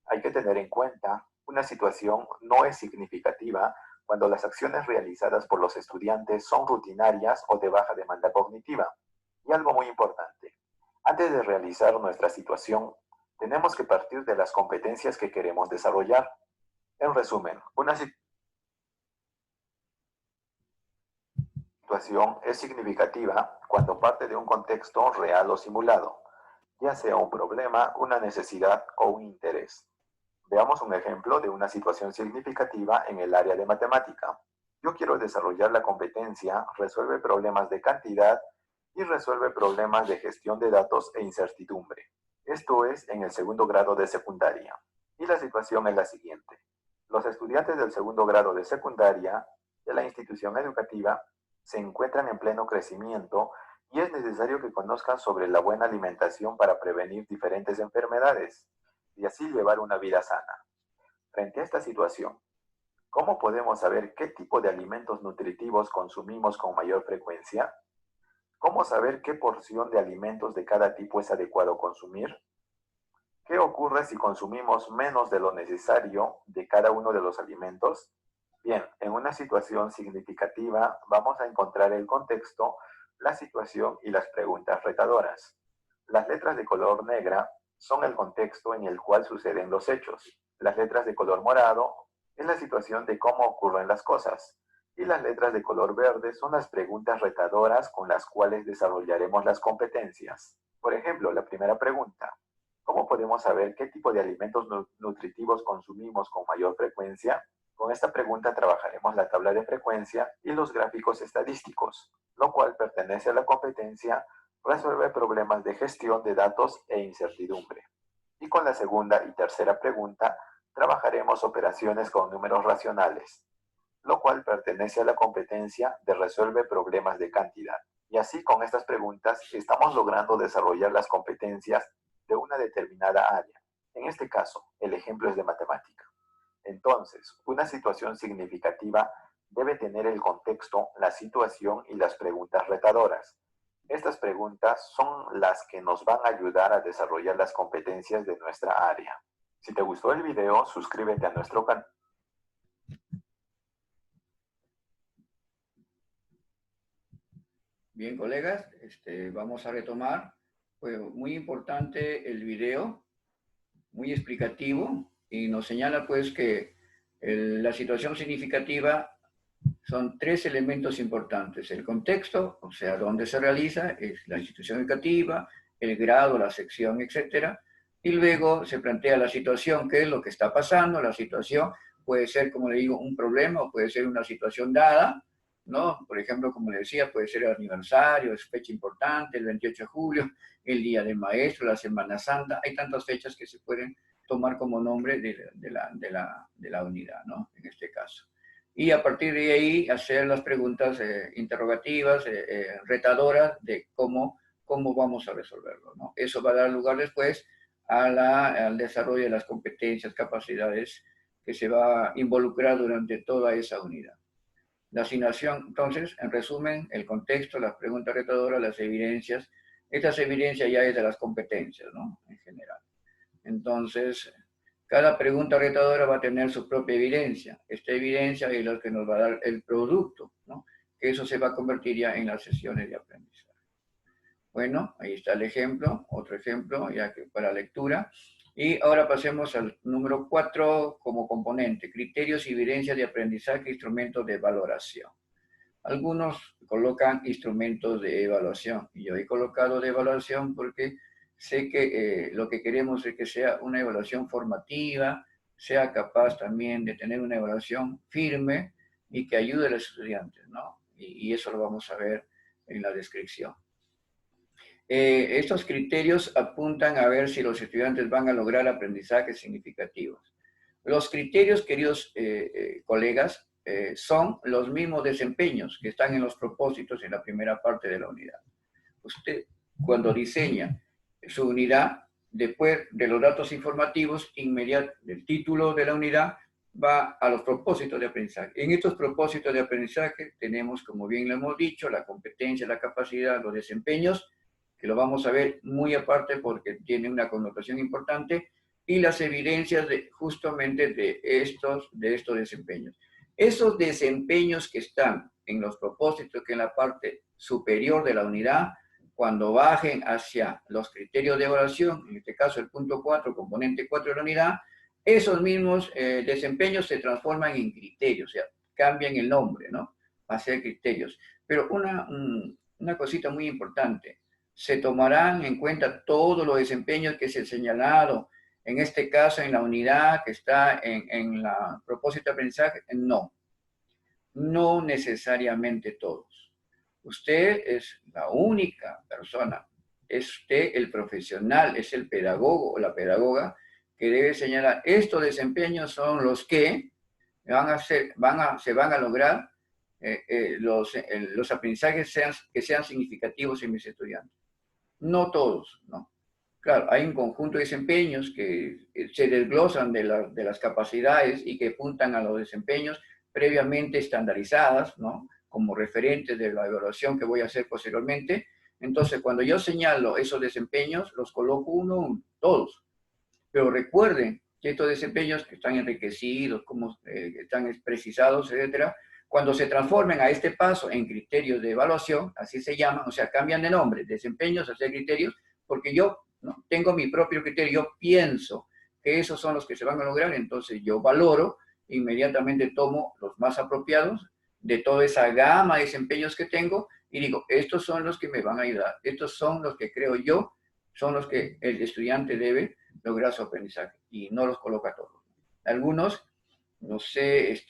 Hay que tener en cuenta, una situación no es significativa cuando las acciones realizadas por los estudiantes son rutinarias o de baja demanda cognitiva. Y algo muy importante, antes de realizar nuestra situación, tenemos que partir de las competencias que queremos desarrollar. En resumen, una situación es significativa cuando parte de un contexto real o simulado, ya sea un problema, una necesidad o un interés. Veamos un ejemplo de una situación significativa en el área de matemática. Yo quiero desarrollar la competencia, resuelve problemas de cantidad y resuelve problemas de gestión de datos e incertidumbre. Esto es en el segundo grado de secundaria. Y la situación es la siguiente. Los estudiantes del segundo grado de secundaria de la institución educativa se encuentran en pleno crecimiento y es necesario que conozcan sobre la buena alimentación para prevenir diferentes enfermedades y así llevar una vida sana. Frente a esta situación, ¿cómo podemos saber qué tipo de alimentos nutritivos consumimos con mayor frecuencia? ¿Cómo saber qué porción de alimentos de cada tipo es adecuado consumir? ¿Qué ocurre si consumimos menos de lo necesario de cada uno de los alimentos? Bien, en una situación significativa vamos a encontrar el contexto, la situación y las preguntas retadoras. Las letras de color negra son el contexto en el cual suceden los hechos. Las letras de color morado es la situación de cómo ocurren las cosas. Y las letras de color verde son las preguntas retadoras con las cuales desarrollaremos las competencias. Por ejemplo, la primera pregunta. ¿Cómo podemos saber qué tipo de alimentos nutritivos consumimos con mayor frecuencia? Con esta pregunta trabajaremos la tabla de frecuencia y los gráficos estadísticos, lo cual pertenece a la competencia resuelve problemas de gestión de datos e incertidumbre. Y con la segunda y tercera pregunta, trabajaremos operaciones con números racionales, lo cual pertenece a la competencia de resuelve problemas de cantidad. Y así con estas preguntas estamos logrando desarrollar las competencias de una determinada área. En este caso, el ejemplo es de matemática. Entonces, una situación significativa debe tener el contexto, la situación y las preguntas retadoras. Estas preguntas son las que nos van a ayudar a desarrollar las competencias de nuestra área. Si te gustó el video, suscríbete a nuestro canal. Bien, colegas, vamos a retomar. Fue muy importante el video, muy explicativo, y nos señala pues que la situación significativa son tres elementos importantes. El contexto, o sea, dónde se realiza, es la institución educativa, el grado, la sección, etcétera. Y luego se plantea la situación, qué es lo que está pasando. La situación puede ser, como le digo, un problema o puede ser una situación dada, ¿no? Por ejemplo, como le decía, puede ser el aniversario, es fecha importante, el 28 de julio, el Día del Maestro, la Semana Santa. Hay tantas fechas que se pueden tomar como nombre de la unidad, ¿no? En este caso. Y a partir de ahí hacer las preguntas interrogativas, retadoras de cómo vamos a resolverlo, ¿no? Eso va a dar lugar después al desarrollo de las competencias, capacidades que se va a involucrar durante toda esa unidad. La asignación, entonces, en resumen, el contexto, las preguntas retadoras, las evidencias. Estas evidencias ya es de las competencias, ¿no? En general. Entonces, cada pregunta retadora va a tener su propia evidencia. Esta evidencia es lo que nos va a dar el producto, ¿no? Que eso se va a convertir ya en las sesiones de aprendizaje. Bueno, ahí está el ejemplo, otro ejemplo ya que para lectura. Y ahora pasemos al número 4 como componente, criterios y evidencias de aprendizaje, instrumentos de valoración. Algunos colocan instrumentos de evaluación, y yo he colocado de evaluación porque sé que lo que queremos es que sea una evaluación formativa, sea capaz también de tener una evaluación firme y que ayude a los estudiantes, ¿no? Y eso lo vamos a ver en la descripción. Estos criterios apuntan a ver si los estudiantes van a lograr aprendizajes significativos. Los criterios, queridos colegas, son los mismos desempeños que están en los propósitos en la primera parte de la unidad. Usted, cuando diseña su unidad, después de los datos informativos, inmediato del título de la unidad, va a los propósitos de aprendizaje. En estos propósitos de aprendizaje tenemos, como bien lo hemos dicho, la competencia, la capacidad, los desempeños, que lo vamos a ver muy aparte porque tiene una connotación importante, y las evidencias justamente de estos desempeños. Esos desempeños que están en los propósitos, que en la parte superior de la unidad, cuando bajen hacia los criterios de evaluación, en este caso el punto 4, componente 4 de la unidad, esos mismos desempeños se transforman en criterios, o sea, cambian el nombre, ¿no? A ser criterios. Pero una cosita muy importante, se tomarán en cuenta todos los desempeños que se han señalado, en este caso en la unidad que está en la propósito de aprendizaje, no. No necesariamente todos. Usted es la única persona, es usted el profesional, es el pedagogo o la pedagoga que debe señalar estos desempeños son los que se van a lograr los aprendizajes que sean significativos en mis estudiantes. No todos, ¿no? Claro, hay un conjunto de desempeños que se desglosan de las capacidades y que apuntan a los desempeños previamente estandarizadas, ¿no? Como referentes de la evaluación que voy a hacer posteriormente. Entonces, cuando yo señalo esos desempeños, los coloco uno, todos. Pero recuerden que estos desempeños que están enriquecidos, como están precisados, etcétera, cuando se transformen a este paso en criterios de evaluación, así se llaman, o sea, cambian de nombre, desempeños a ser criterios, porque yo, ¿no?, tengo mi propio criterio, yo pienso que esos son los que se van a lograr, entonces yo valoro, inmediatamente tomo los más apropiados de toda esa gama de desempeños que tengo y digo, estos son los que me van a ayudar, estos son los que creo yo, son los que el estudiante debe lograr su aprendizaje y no los coloca todos. Algunos, no sé,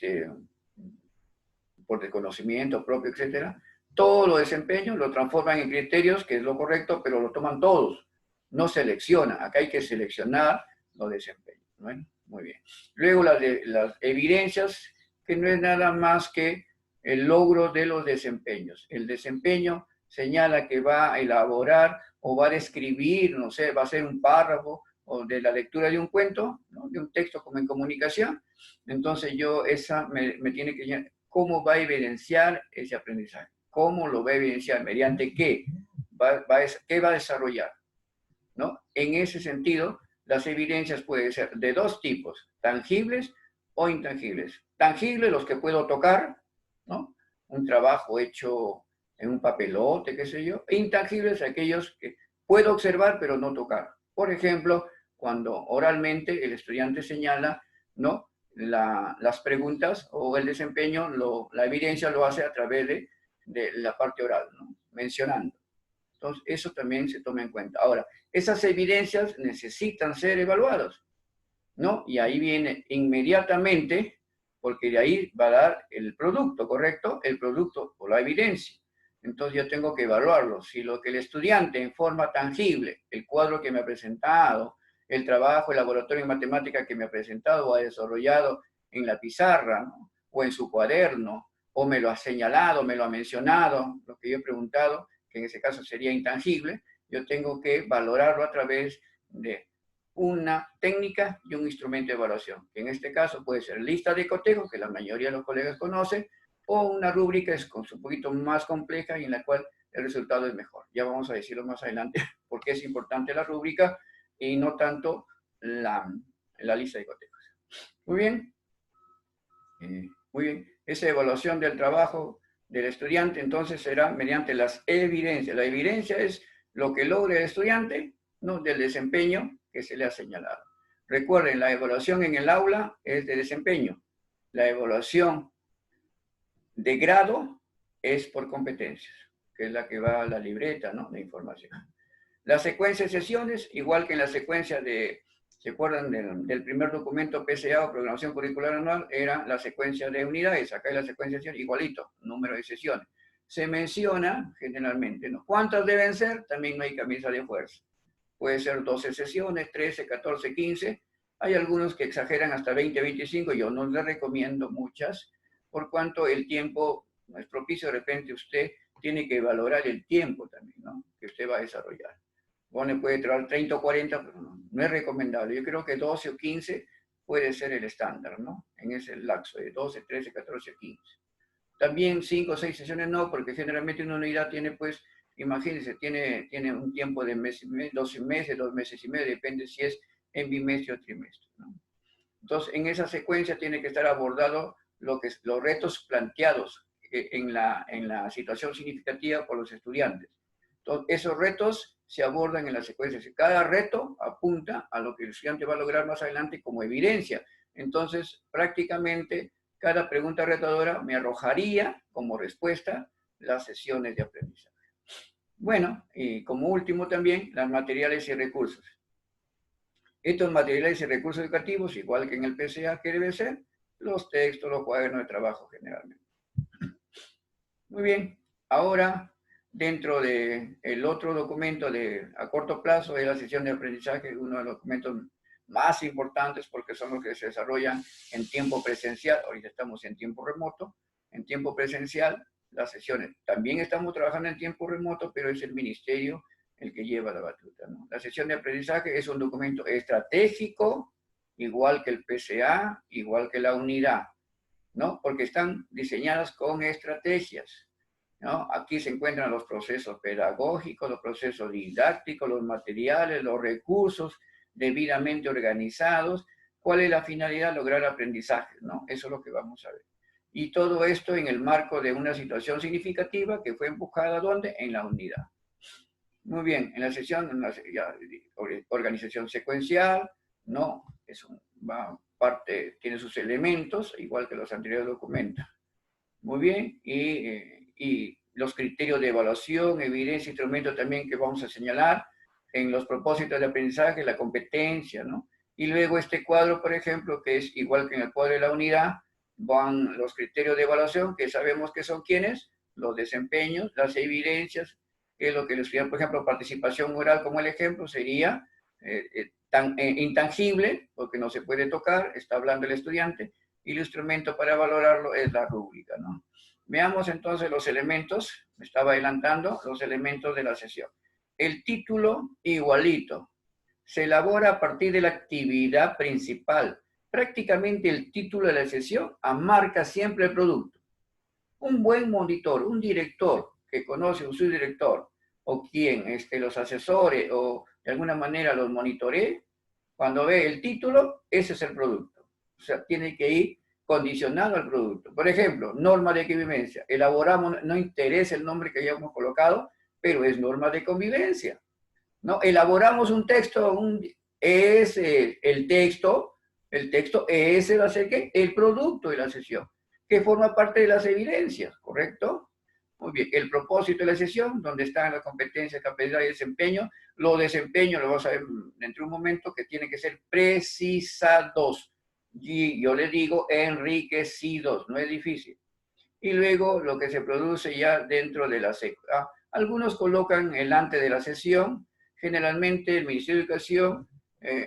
por desconocimiento propio, etcétera, todos los desempeños lo transforman en criterios, que es lo correcto, pero lo toman todos. No selecciona. Acá hay que seleccionar los desempeños, ¿no? Muy bien. Luego las evidencias, que no es nada más que el logro de los desempeños. El desempeño señala que va a elaborar o va a describir, no sé, va a hacer un párrafo o de la lectura de un cuento, ¿no?, de un texto como en comunicación. Entonces esa me tiene que... ¿Cómo va a evidenciar ese aprendizaje? ¿Cómo lo va a evidenciar? ¿Mediante qué? ¿Qué va a desarrollar? ¿No? En ese sentido, las evidencias pueden ser de dos tipos, tangibles o intangibles. Tangibles, los que puedo tocar, ¿no? Un trabajo hecho en un papelote, qué sé yo. E intangibles, aquellos que puedo observar pero no tocar. Por ejemplo, cuando oralmente el estudiante señala, ¿no?, las preguntas o el desempeño, la evidencia lo hace a través de la parte oral, ¿no?, mencionando. Entonces, eso también se toma en cuenta. Ahora, esas evidencias necesitan ser evaluadas, ¿no? Y ahí viene inmediatamente, porque de ahí va a dar el producto, ¿correcto? El producto o la evidencia. Entonces yo tengo que evaluarlo. Si lo que el estudiante en forma tangible, el cuadro que me ha presentado, el trabajo, el laboratorio en matemática que me ha presentado o ha desarrollado en la pizarra, ¿no?, o en su cuaderno, o me lo ha señalado, me lo ha mencionado, lo que yo he preguntado, que en ese caso sería intangible, yo tengo que valorarlo a través de una técnica y un instrumento de evaluación, que en este caso puede ser lista de cotejo, que la mayoría de los colegas conocen, o una rúbrica es un poquito más compleja y en la cual el resultado es mejor. Ya vamos a decirlo más adelante por qué es importante la rúbrica y no tanto la lista de cotejos. Muy bien. Muy bien. Esa evaluación del trabajo del estudiante entonces será mediante las evidencias. La evidencia es lo que logra el estudiante, ¿no?, del desempeño que se le ha señalado. Recuerden, la evaluación en el aula es de desempeño. La evaluación de grado es por competencias, que es la que va a la libreta, ¿no?, de información. La secuencia de sesiones, igual que en la secuencia de, ¿se acuerdan del primer documento PCA o Programación Curricular Anual? Era la secuencia de unidades, acá es la secuencia de sesiones, igualito, número de sesiones. Se menciona generalmente, ¿no?, ¿cuántas deben ser? También no hay camisa de fuerza. Puede ser 12 sesiones, 13, 14, 15. Hay algunos que exageran hasta 20, 25. Yo no les recomiendo muchas, por cuanto el tiempo no es propicio. De repente usted tiene que valorar el tiempo también, ¿no?, que usted va a desarrollar. Bueno, puede traer 30 o 40, pero no es recomendable. Yo creo que 12 o 15 puede ser el estándar, ¿no? En ese lapso de 12, 13, 14, 15. También 5 o 6 sesiones no, porque generalmente una unidad tiene, pues, imagínense, tiene un tiempo de 12 meses, 2 meses y medio, depende si es en bimestre o trimestre, ¿no? Entonces, en esa secuencia tiene que estar abordado los retos planteados en la situación significativa por los estudiantes. Entonces, esos retos se abordan en la secuencia. Cada reto apunta a lo que el estudiante va a lograr más adelante como evidencia. Entonces, prácticamente, cada pregunta retadora me arrojaría como respuesta las sesiones de aprendizaje. Bueno, y como último también, los materiales y recursos. Estos materiales y recursos educativos, igual que en el PCA, que debe ser los textos, los cuadernos de trabajo generalmente. Muy bien, ahora dentro del otro documento a corto plazo de la sesión de aprendizaje, uno de los documentos más importantes porque son los que se desarrollan en tiempo presencial. Ahorita estamos en tiempo remoto. En tiempo presencial, las sesiones. También estamos trabajando en tiempo remoto, pero es el ministerio el que lleva la batuta, ¿no? La sesión de aprendizaje es un documento estratégico, igual que el PCA, igual que la unidad, ¿no? Porque están diseñadas con estrategias, ¿no? Aquí se encuentran los procesos pedagógicos, los procesos didácticos, los materiales, los recursos debidamente organizados. ¿Cuál es la finalidad? Lograr aprendizaje, ¿no? Eso es lo que vamos a ver. Y todo esto en el marco de una situación significativa que fue empujada, ¿dónde? En la unidad. Muy bien, en la sesión, organización secuencial, ¿no? Tiene sus elementos, igual que los anteriores documentos. Muy bien, y los criterios de evaluación, evidencia, instrumentos también que vamos a señalar en los propósitos de aprendizaje, la competencia, ¿no? Y luego este cuadro, por ejemplo, que es igual que en el cuadro de la unidad, van los criterios de evaluación, que sabemos que son quiénes, los desempeños, las evidencias, que es lo que les estudian, por ejemplo, participación oral como el ejemplo, sería intangible, porque no se puede tocar, está hablando el estudiante, y el instrumento para valorarlo es la rúbrica, ¿no? Veamos entonces los elementos, me estaba adelantando, los elementos de la sesión. El título, igualito, se elabora a partir de la actividad principal. Prácticamente el título de la sesión amarca siempre el producto. Un buen monitor, un director que conoce a un subdirector, o quien los asesore o de alguna manera los monitoree, cuando ve el título, ese es el producto. O sea, tiene que ir condicionado al producto. Por ejemplo, norma de convivencia. Elaboramos, no interesa el nombre que hayamos colocado, pero es norma de convivencia, ¿no? Elaboramos un texto, es el texto ese va a ser ¿qué? El producto de la sesión, que forma parte de las evidencias, ¿correcto? Muy bien, el propósito de la sesión, donde están las competencias, capacidad y desempeño. Los desempeños, lo vamos a ver dentro de un momento, que tienen que ser precisados. Y yo le digo enriquecidos, no es difícil. Y luego lo que se produce ya dentro de la SECA. Algunos colocan el antes de la sesión. Generalmente el Ministerio de Educación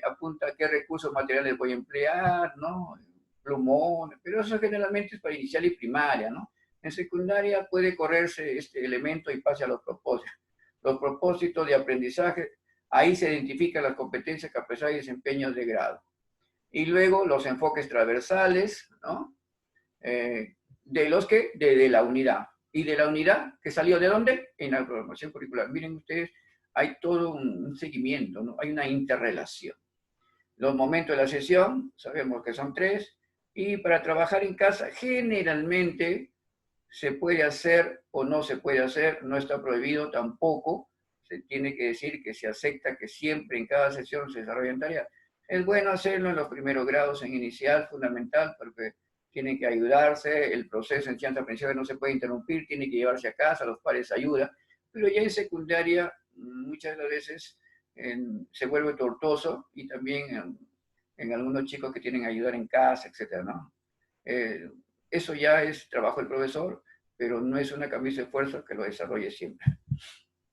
apunta a qué recursos materiales voy a emplear, ¿no? Plumones, pero eso generalmente es para inicial y primaria, ¿no? En secundaria puede correrse este elemento y pase a los propósitos. Los propósitos de aprendizaje, ahí se identifican las competencias, capacidades y desempeños de grado. Y luego los enfoques transversales, ¿no? De la unidad. Y de la unidad, que salió ¿de dónde? En la programación curricular. Miren ustedes, hay todo un seguimiento, ¿no? Hay una interrelación. Los momentos de la sesión, sabemos que son 3, y para trabajar en casa, generalmente se puede hacer o no se puede hacer, no está prohibido tampoco, se tiene que decir que se acepta que siempre en cada sesión se desarrollen tareas. Es bueno hacerlo en los primeros grados, en inicial, fundamental, porque tienen que ayudarse, el proceso de enseñanza-aprendizaje no se puede interrumpir, tiene que llevarse a casa, los padres ayudan, pero ya en secundaria muchas veces se vuelve tortuoso y también en algunos chicos que tienen que ayudar en casa, etcétera, ¿no? Eso ya es trabajo del profesor, pero no es una camisa de fuerza que lo desarrolle siempre.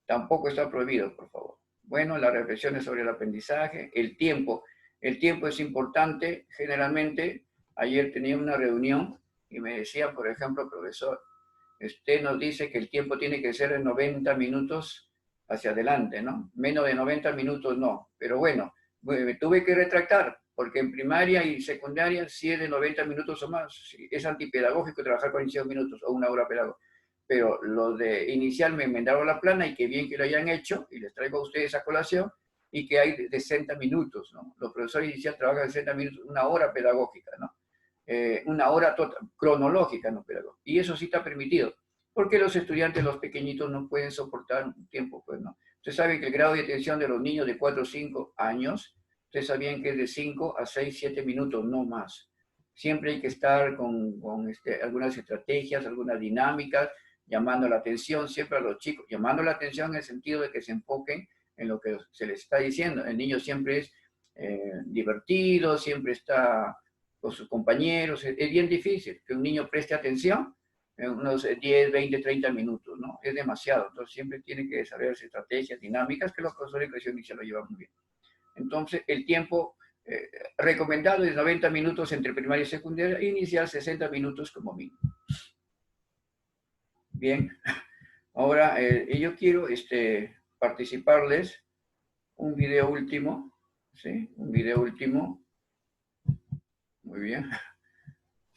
Tampoco está prohibido, por favor. Bueno, las reflexiones sobre el aprendizaje, el tiempo. El tiempo es importante. Generalmente, ayer tenía una reunión y me decía, por ejemplo, profesor, usted nos dice que el tiempo tiene que ser de 90 minutos hacia adelante, ¿no? Menos de 90 minutos no. Pero bueno, me tuve que retractar, porque en primaria y secundaria sí es de 90 minutos o más. Sí, es antipedagógico trabajar 45 minutos o una hora pedagógica. Pero los de inicial me enmendaron la plana y qué bien que lo hayan hecho, y les traigo a ustedes a colación, y que hay de 60 minutos, ¿no? Los profesores inicial trabajan 60 minutos, una hora pedagógica, ¿no? Una hora cronológica, no pedagógica. Y eso sí está permitido, porque los estudiantes, los pequeñitos, no pueden soportar un tiempo, pues, ¿no? Ustedes saben que el grado de atención de los niños de 4 o 5 años, ustedes sabían que es de 5 a 6, 7 minutos, no más. Siempre hay que estar con algunas estrategias, algunas dinámicas, llamando la atención siempre a los chicos, llamando la atención en el sentido de que se enfoquen en lo que se les está diciendo. El niño siempre es divertido, siempre está con sus compañeros. Es bien difícil que un niño preste atención en unos 10, 20, 30 minutos, ¿no? Es demasiado. Entonces siempre tiene que desarrollarse estrategias dinámicas que los profesores de educación inicial lo llevan muy bien. Entonces el tiempo recomendado es 90 minutos entre primaria y secundaria, inicial 60 minutos como mínimo. Bien, ahora yo quiero participarles un video último, ¿sí? Un video último, muy bien.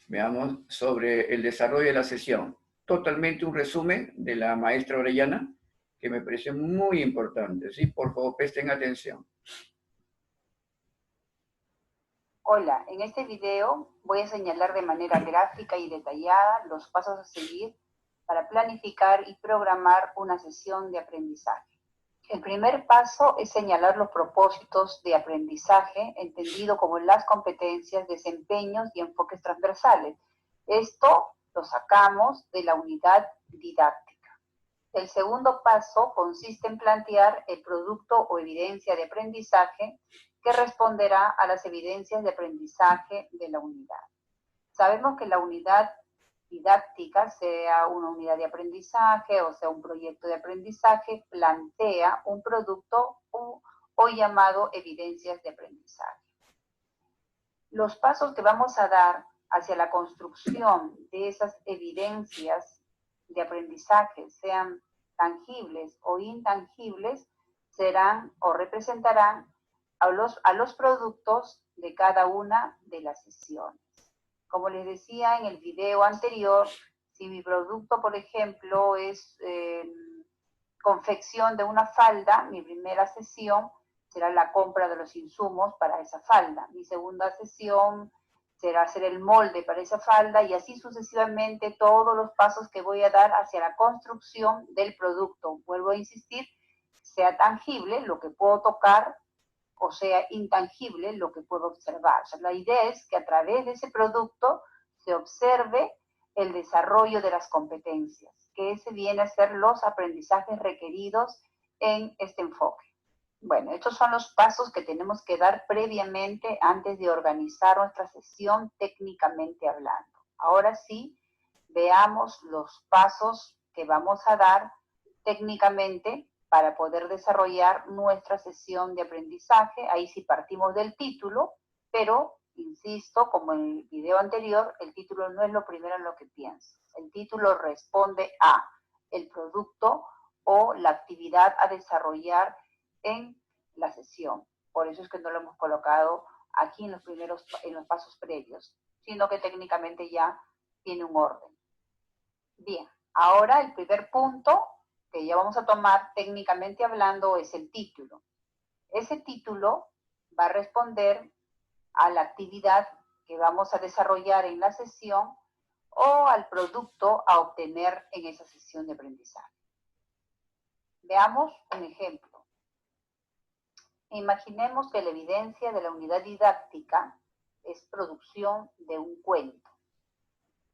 Veamos sobre el desarrollo de la sesión. Totalmente un resumen de la maestra Orellana, que me parece muy importante, ¿sí? Por favor, presten atención. Hola, en este video voy a señalar de manera gráfica y detallada los pasos a seguir para planificar y programar una sesión de aprendizaje. El primer paso es señalar los propósitos de aprendizaje, entendido como las competencias, desempeños y enfoques transversales. Esto lo sacamos de la unidad didáctica. El segundo paso consiste en plantear el producto o evidencia de aprendizaje que responderá a las evidencias de aprendizaje de la unidad. Sabemos que la unidad didáctica, sea una unidad de aprendizaje o sea un proyecto de aprendizaje, plantea un producto o llamado evidencias de aprendizaje. Los pasos que vamos a dar hacia la construcción de esas evidencias de aprendizaje, sean tangibles o intangibles, serán o representarán a los productos de cada una de las sesiones. Como les decía en el video anterior, si mi producto, por ejemplo, es confección de una falda, mi primera sesión será la compra de los insumos para esa falda. Mi segunda sesión será hacer el molde para esa falda y así sucesivamente todos los pasos que voy a dar hacia la construcción del producto. Vuelvo a insistir, sea tangible, lo que puedo tocar, o sea intangible, lo que puedo observar. O sea, la idea es que a través de ese producto se observe el desarrollo de las competencias, que ese viene a ser los aprendizajes requeridos en este enfoque. Bueno, estos son los pasos que tenemos que dar previamente antes de organizar nuestra sesión técnicamente hablando. Ahora sí, veamos los pasos que vamos a dar técnicamente para poder desarrollar nuestra sesión de aprendizaje. Ahí sí partimos del título, pero, insisto, como en el video anterior, el título no es lo primero en lo que pienso. El título responde a el producto o la actividad a desarrollar en la sesión. Por eso es que no lo hemos colocado aquí en los pasos previos, sino que técnicamente ya tiene un orden. Bien, ahora el primer punto que ya vamos a tomar técnicamente hablando es el título. Ese título va a responder a la actividad que vamos a desarrollar en la sesión o al producto a obtener en esa sesión de aprendizaje. Veamos un ejemplo. Imaginemos que la evidencia de la unidad didáctica es producción de un cuento.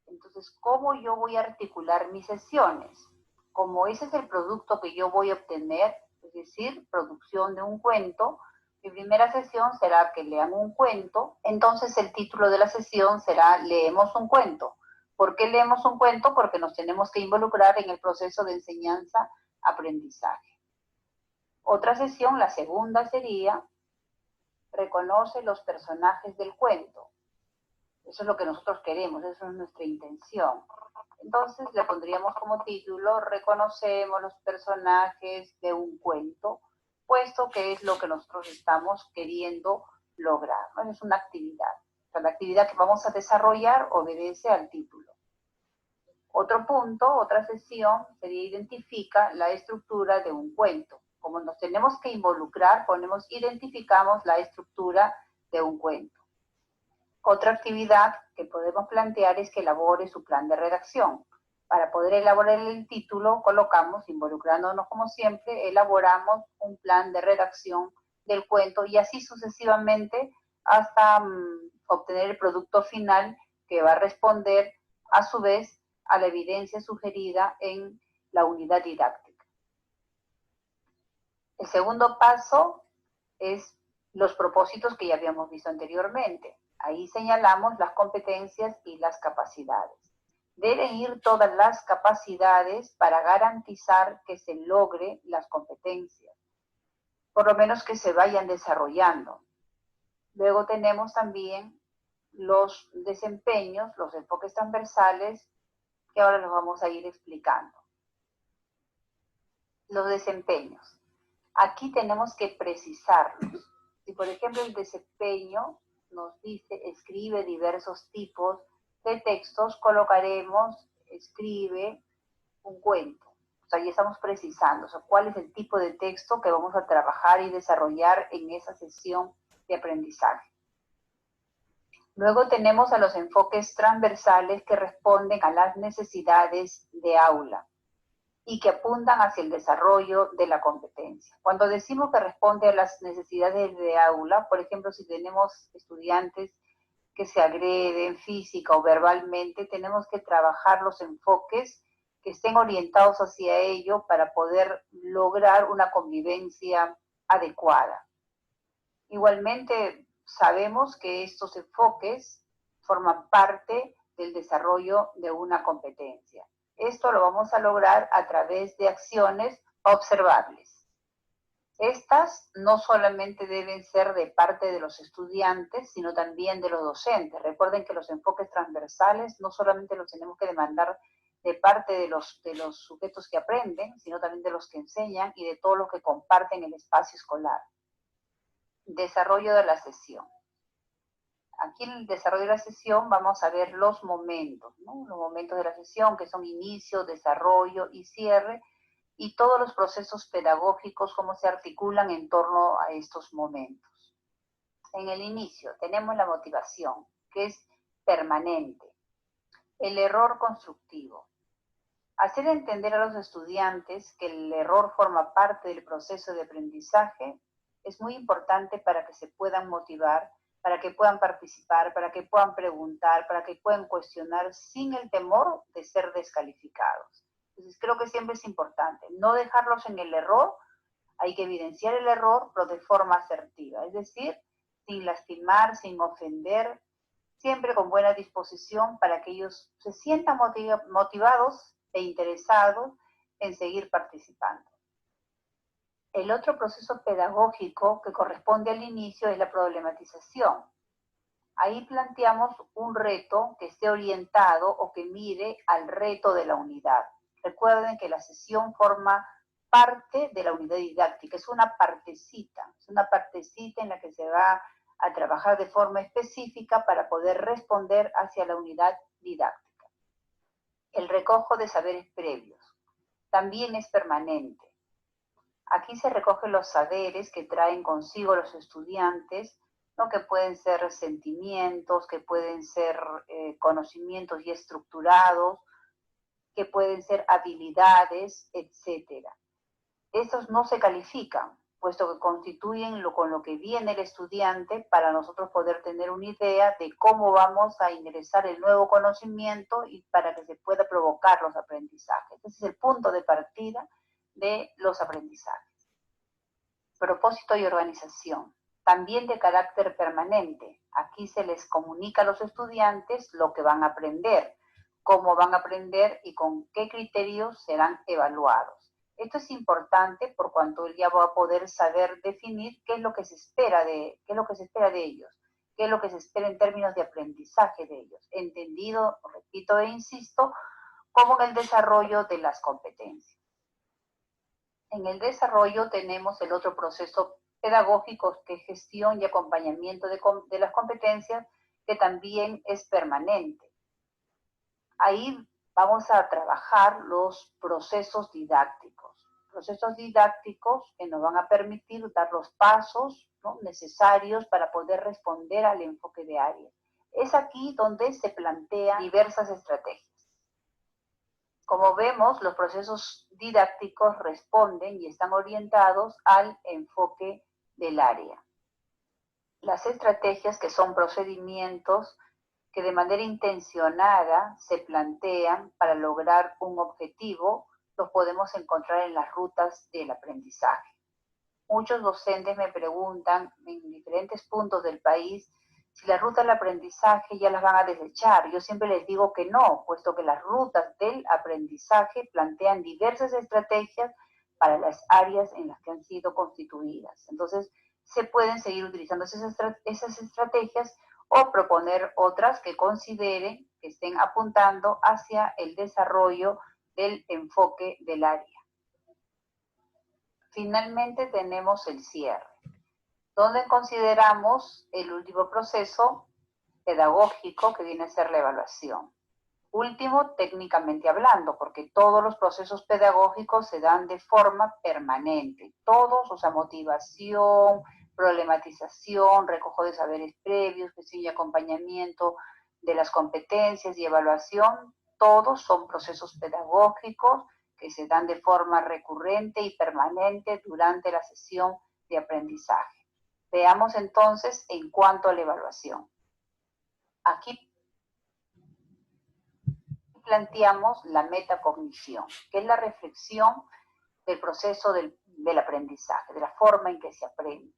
Entonces, ¿cómo yo voy a articular mis sesiones? Como ese es el producto que yo voy a obtener, es decir, producción de un cuento, mi primera sesión será que lean un cuento, entonces el título de la sesión será Leemos un cuento. ¿Por qué leemos un cuento? Porque nos tenemos que involucrar en el proceso de enseñanza-aprendizaje. Otra sesión, la segunda, sería Reconoce los personajes del cuento. Eso es lo que nosotros queremos, eso es nuestra intención. Entonces le pondríamos como título Reconocemos los personajes de un cuento, puesto que es lo que nosotros estamos queriendo lograr, ¿no? Es una actividad. O sea, la actividad que vamos a desarrollar obedece al título. Otro punto, otra sesión, sería identifica la estructura de un cuento. Como nos tenemos que involucrar, identificamos la estructura de un cuento. Otra actividad que podemos plantear es que elabore su plan de redacción. Para poder elaborar el título, colocamos, involucrándonos como siempre, elaboramos un plan de redacción del cuento y así sucesivamente hasta obtener el producto final que va a responder a su vez a la evidencia sugerida en la unidad didáctica. El segundo paso es los propósitos que ya habíamos visto anteriormente. Ahí señalamos las competencias y las capacidades. Deben ir todas las capacidades para garantizar que se logre las competencias, por lo menos que se vayan desarrollando. Luego tenemos también los desempeños, los enfoques transversales, que ahora los vamos a ir explicando. Los desempeños. Aquí tenemos que precisarlos. Si por ejemplo el desempeño nos dice escribe diversos tipos de textos, colocaremos escribe un cuento. O sea, ya estamos precisando, o sea, cuál es el tipo de texto que vamos a trabajar y desarrollar en esa sesión de aprendizaje. Luego tenemos a los enfoques transversales que responden a las necesidades de aula y que apuntan hacia el desarrollo de la competencia. Cuando decimos que responde a las necesidades de aula, por ejemplo, si tenemos estudiantes que se agreden física o verbalmente, tenemos que trabajar los enfoques que estén orientados hacia ello para poder lograr una convivencia adecuada. Igualmente, sabemos que estos enfoques forman parte del desarrollo de una competencia. Esto lo vamos a lograr a través de acciones observables. Estas no solamente deben ser de parte de los estudiantes, sino también de los docentes. Recuerden que los enfoques transversales no solamente los tenemos que demandar de parte de los sujetos que aprenden, sino también de los que enseñan y de todos los que comparten el espacio escolar. Desarrollo de la sesión. Aquí en el desarrollo de la sesión vamos a ver los momentos, ¿no? Los momentos de la sesión que son inicio, desarrollo y cierre, y todos los procesos pedagógicos, cómo se articulan en torno a estos momentos. En el inicio tenemos la motivación, que es permanente. El error constructivo. Hacer entender a los estudiantes que el error forma parte del proceso de aprendizaje es muy importante para que se puedan motivar, para que puedan participar, para que puedan preguntar, para que puedan cuestionar sin el temor de ser descalificados. Entonces creo que siempre es importante no dejarlos en el error, hay que evidenciar el error, pero de forma asertiva, es decir, sin lastimar, sin ofender, siempre con buena disposición para que ellos se sientan motivados e interesados en seguir participando. El otro proceso pedagógico que corresponde al inicio es la problematización. Ahí planteamos un reto que esté orientado o que mire al reto de la unidad. Recuerden que la sesión forma parte de la unidad didáctica, es una partecita en la que se va a trabajar de forma específica para poder responder hacia la unidad didáctica. El recojo de saberes previos también es permanente. Aquí se recogen los saberes que traen consigo los estudiantes, ¿no? Que pueden ser sentimientos, que pueden ser conocimientos ya estructurados, que pueden ser habilidades, etc. Estos no se califican, puesto que constituyen con lo que viene el estudiante para nosotros poder tener una idea de cómo vamos a ingresar el nuevo conocimiento y para que se pueda provocar los aprendizajes. Ese es el punto de partida de los aprendizajes. Propósito y organización, también de carácter permanente. Aquí se les comunica a los estudiantes lo que van a aprender, cómo van a aprender y con qué criterios serán evaluados. Esto es importante por cuanto él ya va a poder saber definir qué es lo que se espera de ellos, qué es lo que se espera en términos de aprendizaje de ellos, entendido, repito e insisto, como en el desarrollo de las competencias. En el desarrollo tenemos el otro proceso pedagógicos, que es gestión y acompañamiento de las competencias, que también es permanente. Ahí vamos a trabajar los procesos didácticos que nos van a permitir dar los pasos, ¿no?, necesarios para poder responder al enfoque de área. Es aquí donde se plantean diversas estrategias. Como vemos, los procesos didácticos responden y están orientados al enfoque del área. Las estrategias, que son procedimientos que de manera intencionada se plantean para lograr un objetivo, los podemos encontrar en las rutas del aprendizaje. Muchos docentes me preguntan en diferentes puntos del país si las rutas del aprendizaje ya las van a desechar. Yo siempre les digo que no, puesto que las rutas del aprendizaje plantean diversas estrategias para las áreas en las que han sido constituidas. Entonces, se pueden seguir utilizando esas estrategias o proponer otras que consideren que estén apuntando hacia el desarrollo del enfoque del área. Finalmente tenemos el cierre, donde consideramos el último proceso pedagógico, que viene a ser la evaluación. Último, técnicamente hablando, porque todos los procesos pedagógicos se dan de forma permanente. Todos, o sea, motivación, problematización, recojo de saberes previos, gestión y acompañamiento de las competencias y evaluación, todos son procesos pedagógicos que se dan de forma recurrente y permanente durante la sesión de aprendizaje. Veamos entonces en cuanto a la evaluación. Aquí planteamos la metacognición, que es la reflexión del proceso del aprendizaje, de la forma en que se aprende.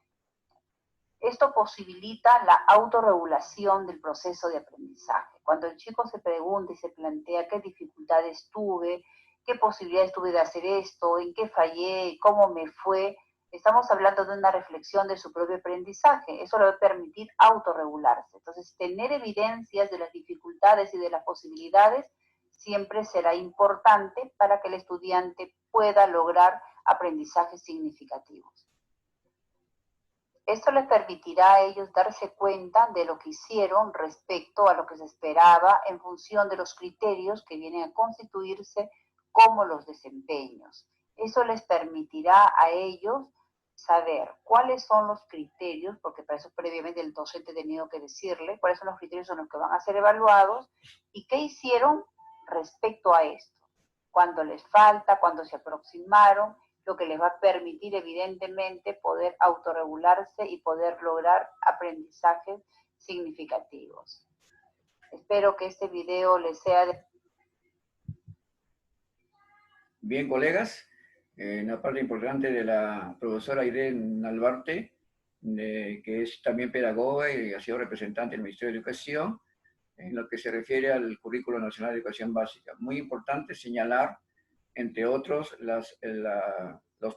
Esto posibilita la autorregulación del proceso de aprendizaje. Cuando el chico se pregunta y se plantea qué dificultades tuve, qué posibilidades tuve de hacer esto, en qué fallé, cómo me fue, estamos hablando de una reflexión de su propio aprendizaje. Eso le va a permitir autorregularse. Entonces, tener evidencias de las dificultades y de las posibilidades siempre será importante para que el estudiante pueda lograr aprendizajes significativos. Esto les permitirá a ellos darse cuenta de lo que hicieron respecto a lo que se esperaba en función de los criterios que vienen a constituirse como los desempeños. Eso les permitirá a ellos saber cuáles son los criterios, porque para eso previamente el docente ha tenido que decirle cuáles son los criterios en los que van a ser evaluados y qué hicieron respecto a esto, cuándo les falta, cuándo se aproximaron, lo que les va a permitir evidentemente poder autorregularse y poder lograr aprendizajes significativos. Espero que este video les sea de... Bien, colegas, una parte importante de la profesora Irene Nalbarte, que es también pedagoga y ha sido representante del Ministerio de Educación, en lo que se refiere al Currículo Nacional de Educación Básica. Muy importante señalar, entre otros, los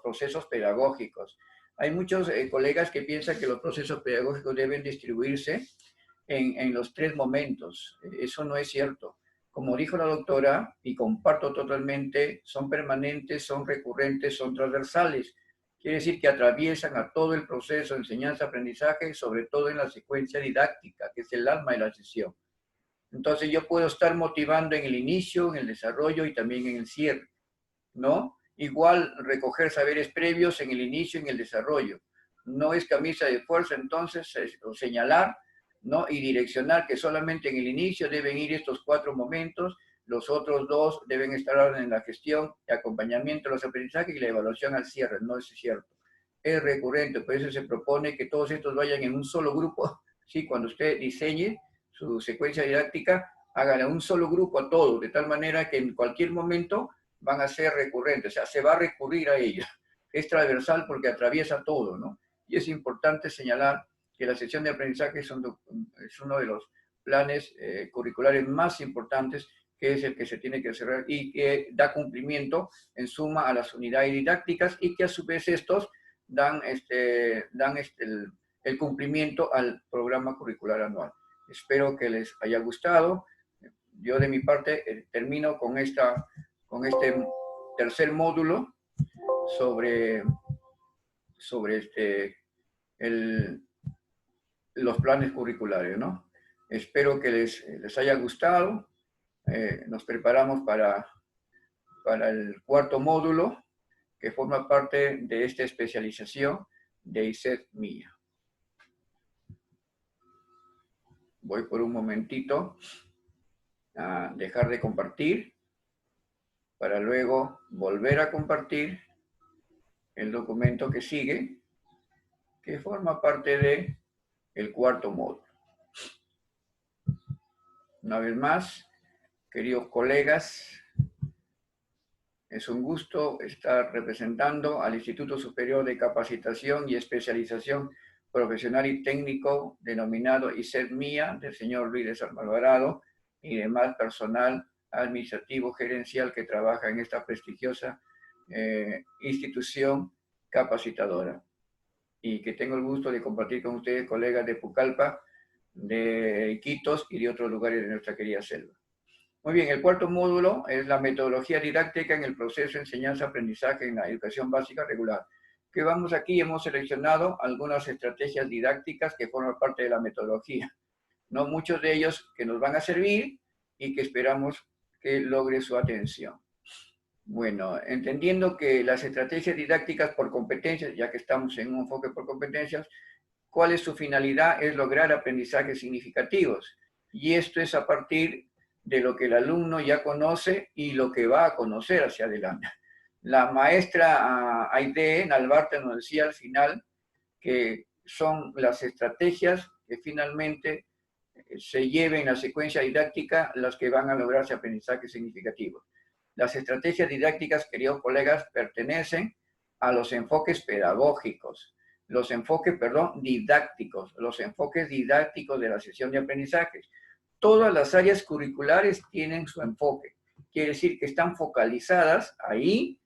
procesos pedagógicos. Hay muchos colegas que piensan que los procesos pedagógicos deben distribuirse en los 3 momentos. Eso no es cierto. Como dijo la doctora, y comparto totalmente, son permanentes, son recurrentes, son transversales. Quiere decir que atraviesan a todo el proceso de enseñanza-aprendizaje, sobre todo en la secuencia didáctica, que es el alma de la sesión. Entonces yo puedo estar motivando en el inicio, en el desarrollo y también en el cierre, ¿no? Igual recoger saberes previos en el inicio y en el desarrollo. No es camisa de fuerza entonces señalar, ¿no?, y direccionar que solamente en el inicio deben ir estos 4 momentos, los otros 2 deben estar en la gestión y acompañamiento de los aprendizajes y la evaluación al cierre. No es cierto. Es recurrente, por eso se propone que todos estos vayan en un solo grupo, ¿sí? Cuando usted diseñe su secuencia didáctica, háganle un solo grupo a todos, de tal manera que en cualquier momento van a ser recurrentes, o sea, se va a recurrir a ella. Es transversal porque atraviesa todo, ¿no? Y es importante señalar que la sesión de aprendizaje es uno de los planes curriculares más importantes, que es el que se tiene que cerrar y que da cumplimiento en suma a las unidades didácticas y que a su vez estos dan el cumplimiento al programa curricular anual. Espero que les haya gustado. Yo de mi parte termino con este tercer módulo sobre los planes curriculares, ¿no? Espero que les haya gustado. Nos preparamos para el cuarto módulo, que forma parte de esta especialización de ICET MIA. Voy por un momentito a dejar de compartir para luego volver a compartir el documento que sigue, que forma parte de el cuarto módulo. Una vez más, queridos colegas, es un gusto estar representando al Instituto Superior de Capacitación y Especialización Profesional y Técnico, denominado ICET MIA, del señor Luis de San Alvarado, y demás personal administrativo gerencial que trabaja en esta prestigiosa institución capacitadora. Y que tengo el gusto de compartir con ustedes, colegas de Pucallpa, de Iquitos y de otros lugares de nuestra querida selva. Muy bien, el cuarto módulo es la metodología didáctica en el proceso de enseñanza-aprendizaje en la educación básica regular. Que vamos aquí, hemos seleccionado algunas estrategias didácticas que forman parte de la metodología, ¿no? Muchos de ellos que nos van a servir y que esperamos que logre su atención. Bueno, entendiendo que las estrategias didácticas por competencias, ya que estamos en un enfoque por competencias, ¿cuál es su finalidad? Es lograr aprendizajes significativos. Y esto es a partir de lo que el alumno ya conoce y lo que va a conocer hacia adelante. La maestra Aide Nalbarte nos decía al final que son las estrategias que finalmente se lleven la secuencia didáctica las que van a lograrse aprendizajes significativos. Las estrategias didácticas, queridos colegas, pertenecen a los enfoques pedagógicos, los enfoques, didácticos, los enfoques didácticos de la sesión de aprendizajes. Todas las áreas curriculares tienen su enfoque. Quiere decir que están focalizadas ahí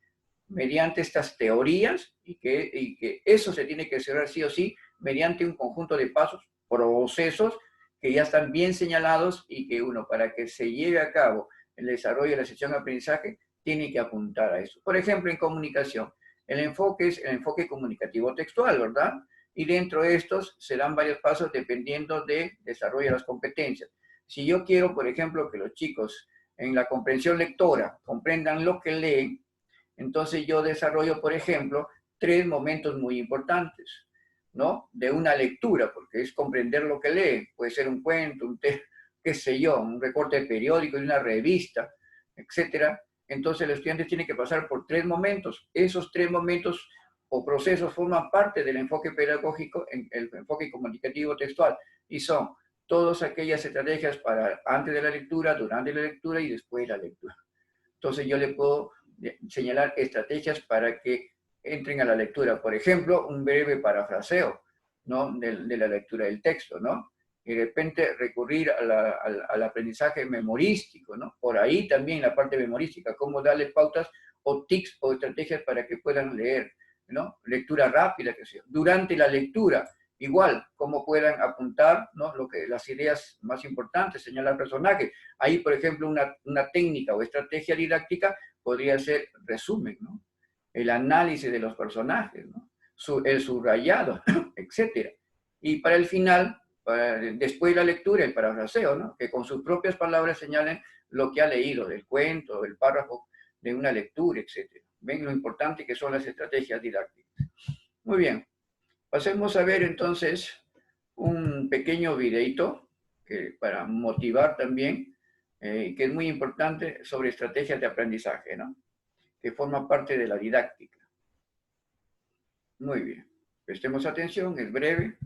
mediante estas teorías y que eso se tiene que cerrar sí o sí mediante un conjunto de pasos, procesos que ya están bien señalados y que uno, para que se lleve a cabo el desarrollo de la sesión de aprendizaje, tiene que apuntar a eso. Por ejemplo, en comunicación, el enfoque es el enfoque comunicativo textual, ¿verdad? Y dentro de estos se dan varios pasos dependiendo del desarrollo de las competencias. Si yo quiero, por ejemplo, que los chicos en la comprensión lectora comprendan lo que leen, entonces yo desarrollo, por ejemplo, 3 momentos muy importantes, ¿no? De una lectura, porque es comprender lo que lee. Puede ser un cuento, un texto, qué sé yo, un recorte de periódico, de una revista, etcétera. Entonces el estudiante tiene que pasar por 3 momentos. Esos 3 momentos o procesos forman parte del enfoque pedagógico, el enfoque comunicativo textual, y son todas aquellas estrategias para antes de la lectura, durante la lectura y después de la lectura. Entonces yo le puedo señalar estrategias para que entren a la lectura. Por ejemplo, un breve parafraseo, ¿no? de la lectura del texto, ¿no? Y de repente recurrir al aprendizaje memorístico, ¿no? Por ahí también la parte memorística, cómo darle pautas o tics o estrategias para que puedan leer, ¿no? Lectura rápida, que sea. Durante la lectura, igual, cómo puedan apuntar, ¿no? Las ideas más importantes, señalar personajes. Ahí, por ejemplo, una técnica o estrategia didáctica podría ser resumen, ¿no? El análisis de los personajes, ¿no? El subrayado, etc. Y para el final, después de la lectura, el parafraseo, ¿no? Que con sus propias palabras señalen lo que ha leído, del cuento, del párrafo, de una lectura, etc. ¿Ven lo importante que son las estrategias didácticas? Muy bien. Pasemos a ver entonces un pequeño videito para motivar también, que es muy importante, sobre estrategias de aprendizaje, ¿no? Que forma parte de la didáctica. Muy bien. Prestemos atención, es breve.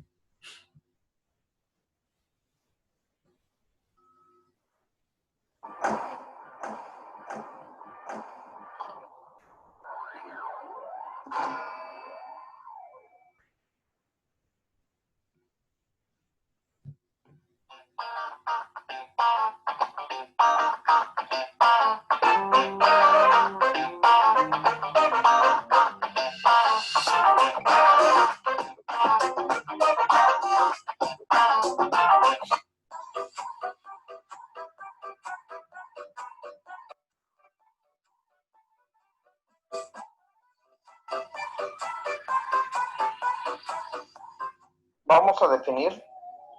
Vamos a definir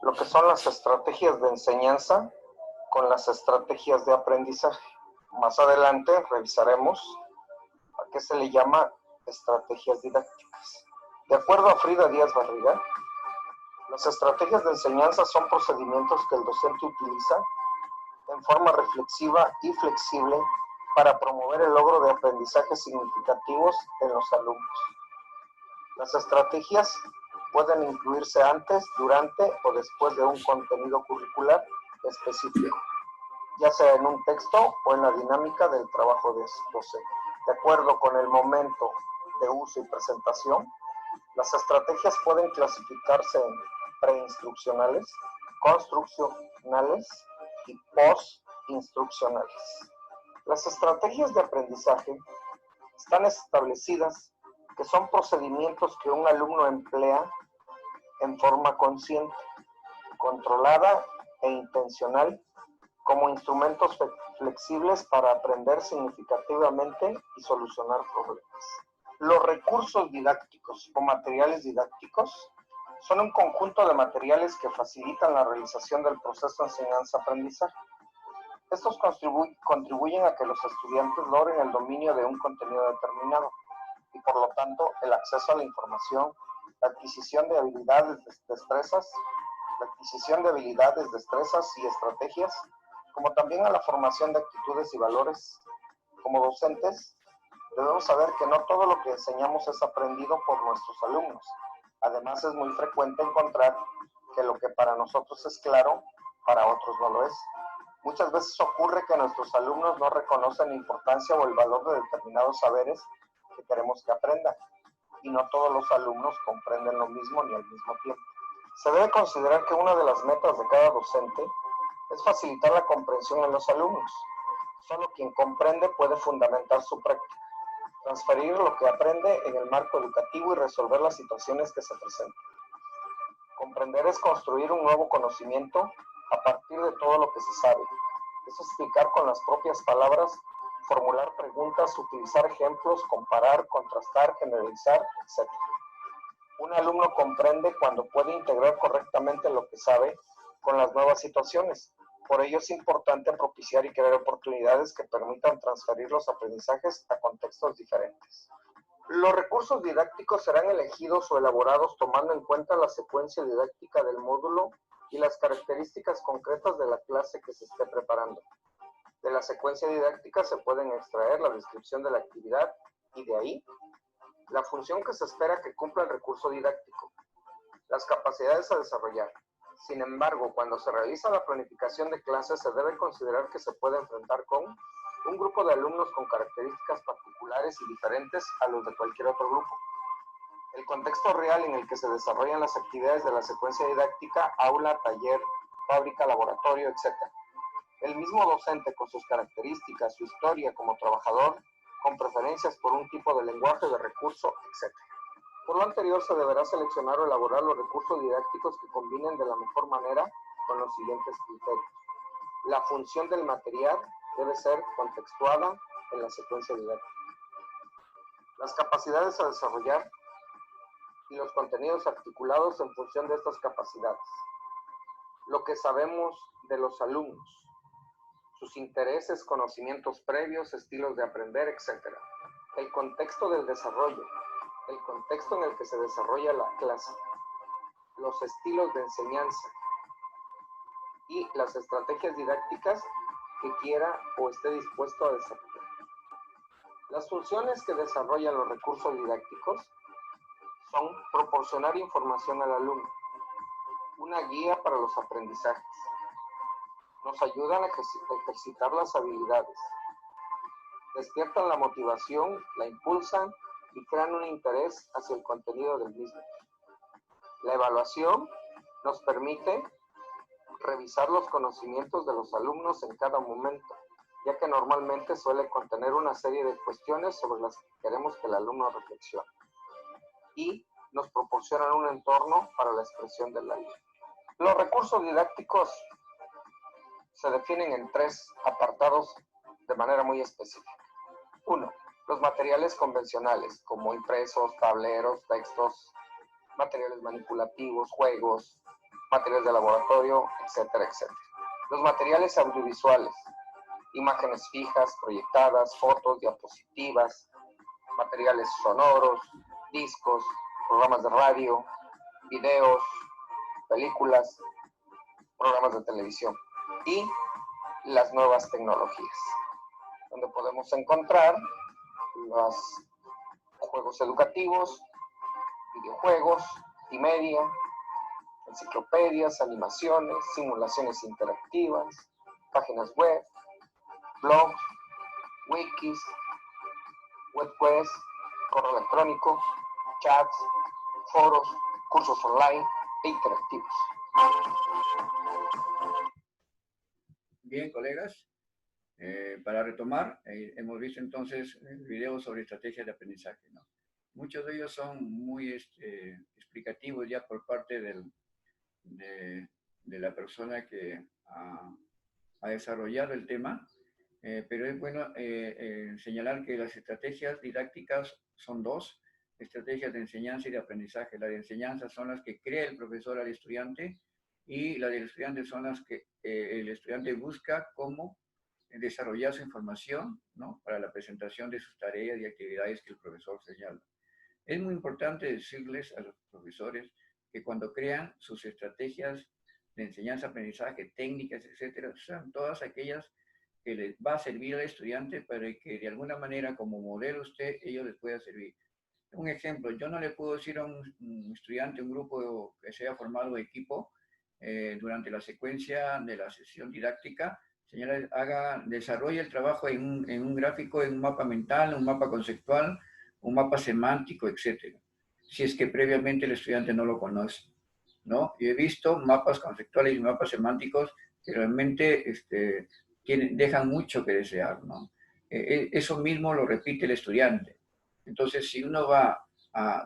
lo que son las estrategias de enseñanza con las estrategias de aprendizaje. Más adelante revisaremos a qué se le llama estrategias didácticas. De acuerdo a Frida Díaz Barriga, las estrategias de enseñanza son procedimientos que el docente utiliza en forma reflexiva y flexible para promover el logro de aprendizajes significativos en los alumnos. Las estrategias pueden incluirse antes, durante o después de un contenido curricular específico, ya sea en un texto o en la dinámica del trabajo de docente. De acuerdo con el momento de uso y presentación, las estrategias pueden clasificarse en preinstruccionales, construccionales y postinstruccionales. Las estrategias de aprendizaje están establecidas que son procedimientos que un alumno emplea en forma consciente, controlada e intencional como instrumentos flexibles para aprender significativamente y solucionar problemas. Los recursos didácticos o materiales didácticos son un conjunto de materiales que facilitan la realización del proceso de enseñanza-aprendizaje. Estos contribuyen a que los estudiantes logren el dominio de un contenido determinado y, por lo tanto, el acceso a la información, la adquisición de habilidades, destrezas y estrategias, como también a la formación de actitudes y valores. Como docentes, debemos saber que no todo lo que enseñamos es aprendido por nuestros alumnos. Además, es muy frecuente encontrar que lo que para nosotros es claro, para otros no lo es. Muchas veces ocurre que nuestros alumnos no reconocen la importancia o el valor de determinados saberes que queremos que aprendan, y no todos los alumnos comprenden lo mismo ni al mismo tiempo. Se debe considerar que una de las metas de cada docente es facilitar la comprensión en los alumnos. Solo quien comprende puede fundamentar su práctica, transferir lo que aprende en el marco educativo y resolver las situaciones que se presentan. Comprender es construir un nuevo conocimiento a partir de todo lo que se sabe. Es explicar con las propias palabras, formular preguntas, utilizar ejemplos, comparar, contrastar, generalizar, etc. Un alumno comprende cuando puede integrar correctamente lo que sabe con las nuevas situaciones. Por ello es importante propiciar y crear oportunidades que permitan transferir los aprendizajes a contextos diferentes. Los recursos didácticos serán elegidos o elaborados tomando en cuenta la secuencia didáctica del módulo y las características concretas de la clase que se esté preparando. De la secuencia didáctica se pueden extraer la descripción de la actividad y de ahí la función que se espera que cumpla el recurso didáctico, las capacidades a desarrollar. Sin embargo, cuando se realiza la planificación de clases, se debe considerar que se puede enfrentar con un grupo de alumnos con características particulares y diferentes a los de cualquier otro grupo. El contexto real en el que se desarrollan las actividades de la secuencia didáctica, aula, taller, fábrica, laboratorio, etc. El mismo docente con sus características, su historia como trabajador, con preferencias por un tipo de lenguaje, de recurso, etc. Por lo anterior, se deberá seleccionar o elaborar los recursos didácticos que combinen de la mejor manera con los siguientes criterios. La función del material debe ser contextuada en la secuencia didáctica. Las capacidades a desarrollar y los contenidos articulados en función de estas capacidades. Lo que sabemos de los alumnos, sus intereses, conocimientos previos, estilos de aprender, etc. El contexto del desarrollo, el contexto en el que se desarrolla la clase, los estilos de enseñanza y las estrategias didácticas que quiera o esté dispuesto a desarrollar. Las funciones que desarrollan los recursos didácticos son proporcionar información al alumno, una guía para los aprendizajes, nos ayudan a ejercitar las habilidades, despiertan la motivación, la impulsan y crean un interés hacia el contenido del mismo. La evaluación nos permite revisar los conocimientos de los alumnos en cada momento, ya que normalmente suele contener una serie de cuestiones sobre las que queremos que el alumno reflexione. Y nos proporcionan un entorno para la expresión del alumno. Los recursos didácticos se definen en 3 apartados de manera muy específica. 1. Los materiales convencionales, como impresos, tableros, textos, materiales manipulativos, juegos, materiales de laboratorio, etcétera, etcétera. Los materiales audiovisuales, imágenes fijas, proyectadas, fotos, diapositivas, materiales sonoros, discos, programas de radio, videos, películas, programas de televisión y las nuevas tecnologías, donde podemos encontrar los juegos educativos, videojuegos, multimedia, enciclopedias, animaciones, simulaciones interactivas, páginas web, blogs, wikis, webquests, correo electrónico, chats, foros, cursos online e interactivos. Bien, colegas, para retomar, hemos visto entonces videos sobre estrategias de aprendizaje, ¿no? Muchos de ellos son muy explicativos ya por parte de la persona que ha desarrollado el tema, pero es bueno señalar que las estrategias didácticas son dos: estrategias de enseñanza y de aprendizaje. Las de enseñanza son las que crea el profesor al estudiante, y las del estudiante son las que el estudiante busca cómo desarrollar su información, ¿no?, para la presentación de sus tareas y actividades que el profesor señala. Es muy importante decirles a los profesores que cuando crean sus estrategias de enseñanza, aprendizaje, técnicas, etcétera, sean todas aquellas que les va a servir al estudiante para que de alguna manera, como modelo usted, ellos les pueda servir. Un ejemplo: yo no le puedo decir a un estudiante, un grupo que se haya formado equipo, durante la secuencia de la sesión didáctica, señora, desarrolle el trabajo en un gráfico, en un mapa mental, un mapa conceptual, un mapa semántico, etcétera, si es que previamente el estudiante no lo conoce, ¿no? Yo he visto mapas conceptuales y mapas semánticos que realmente dejan mucho que desear, ¿no? Eso mismo lo repite el estudiante. Entonces, si uno va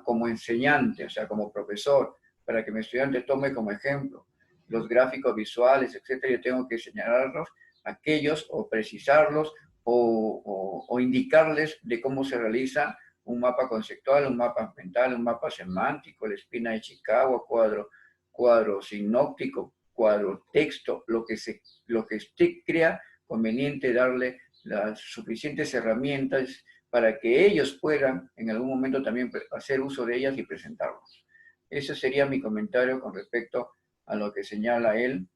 como enseñante, o sea, como profesor, para que mi estudiante tome como ejemplo los gráficos visuales, etcétera, yo tengo que señalarlos aquellos, o precisarlos, o indicarles de cómo se realiza un mapa conceptual, un mapa mental, un mapa semántico, la espina de Chicago, cuadro sinóptico, cuadro texto, lo que usted crea conveniente darle las suficientes herramientas para que ellos puedan en algún momento también hacer uso de ellas y presentarlos. Ese sería mi comentario con respecto a lo que señala el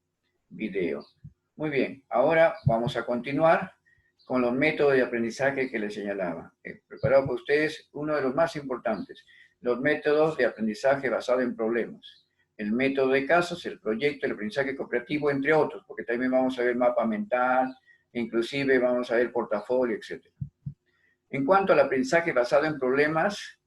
video. Muy bien, ahora vamos a continuar con los métodos de aprendizaje que les señalaba. He preparado para ustedes uno de los más importantes: los métodos de aprendizaje basado en problemas. El método de casos, el proyecto, el aprendizaje cooperativo, entre otros, porque también vamos a ver mapa mental, inclusive vamos a ver portafolio, etc. En cuanto al aprendizaje basado en problemas,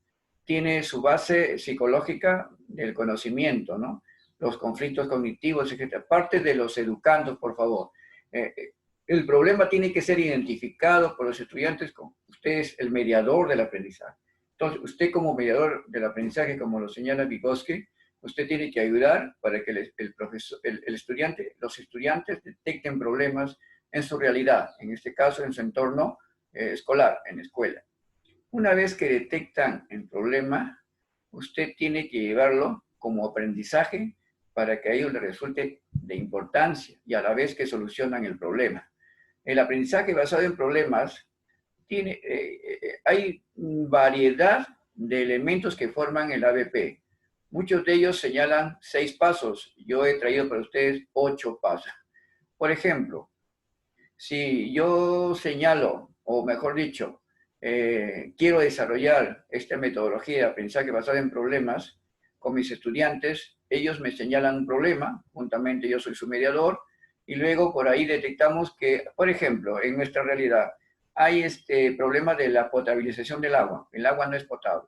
tiene su base psicológica del conocimiento, ¿no? Los conflictos cognitivos, etc. Parte de los educandos, por favor. El problema tiene que ser identificado por los estudiantes. Usted es el mediador del aprendizaje. Entonces, usted como mediador del aprendizaje, como lo señala Vygotsky, usted tiene que ayudar para que los estudiantes detecten problemas en su realidad, en este caso en su entorno escolar, en la escuela. Una vez que detectan el problema, usted tiene que llevarlo como aprendizaje para que a ellos les resulte de importancia y a la vez que solucionan el problema. El aprendizaje basado en problemas hay variedad de elementos que forman el ABP. Muchos de ellos señalan 6 pasos. Yo he traído para ustedes 8 pasos. Por ejemplo, si yo señalo, o mejor dicho, quiero desarrollar esta metodología de aprendizaje basada en problemas con mis estudiantes, ellos me señalan un problema, juntamente yo soy su mediador, y luego por ahí detectamos que, por ejemplo, en nuestra realidad hay este problema de la potabilización del agua. El agua no es potable.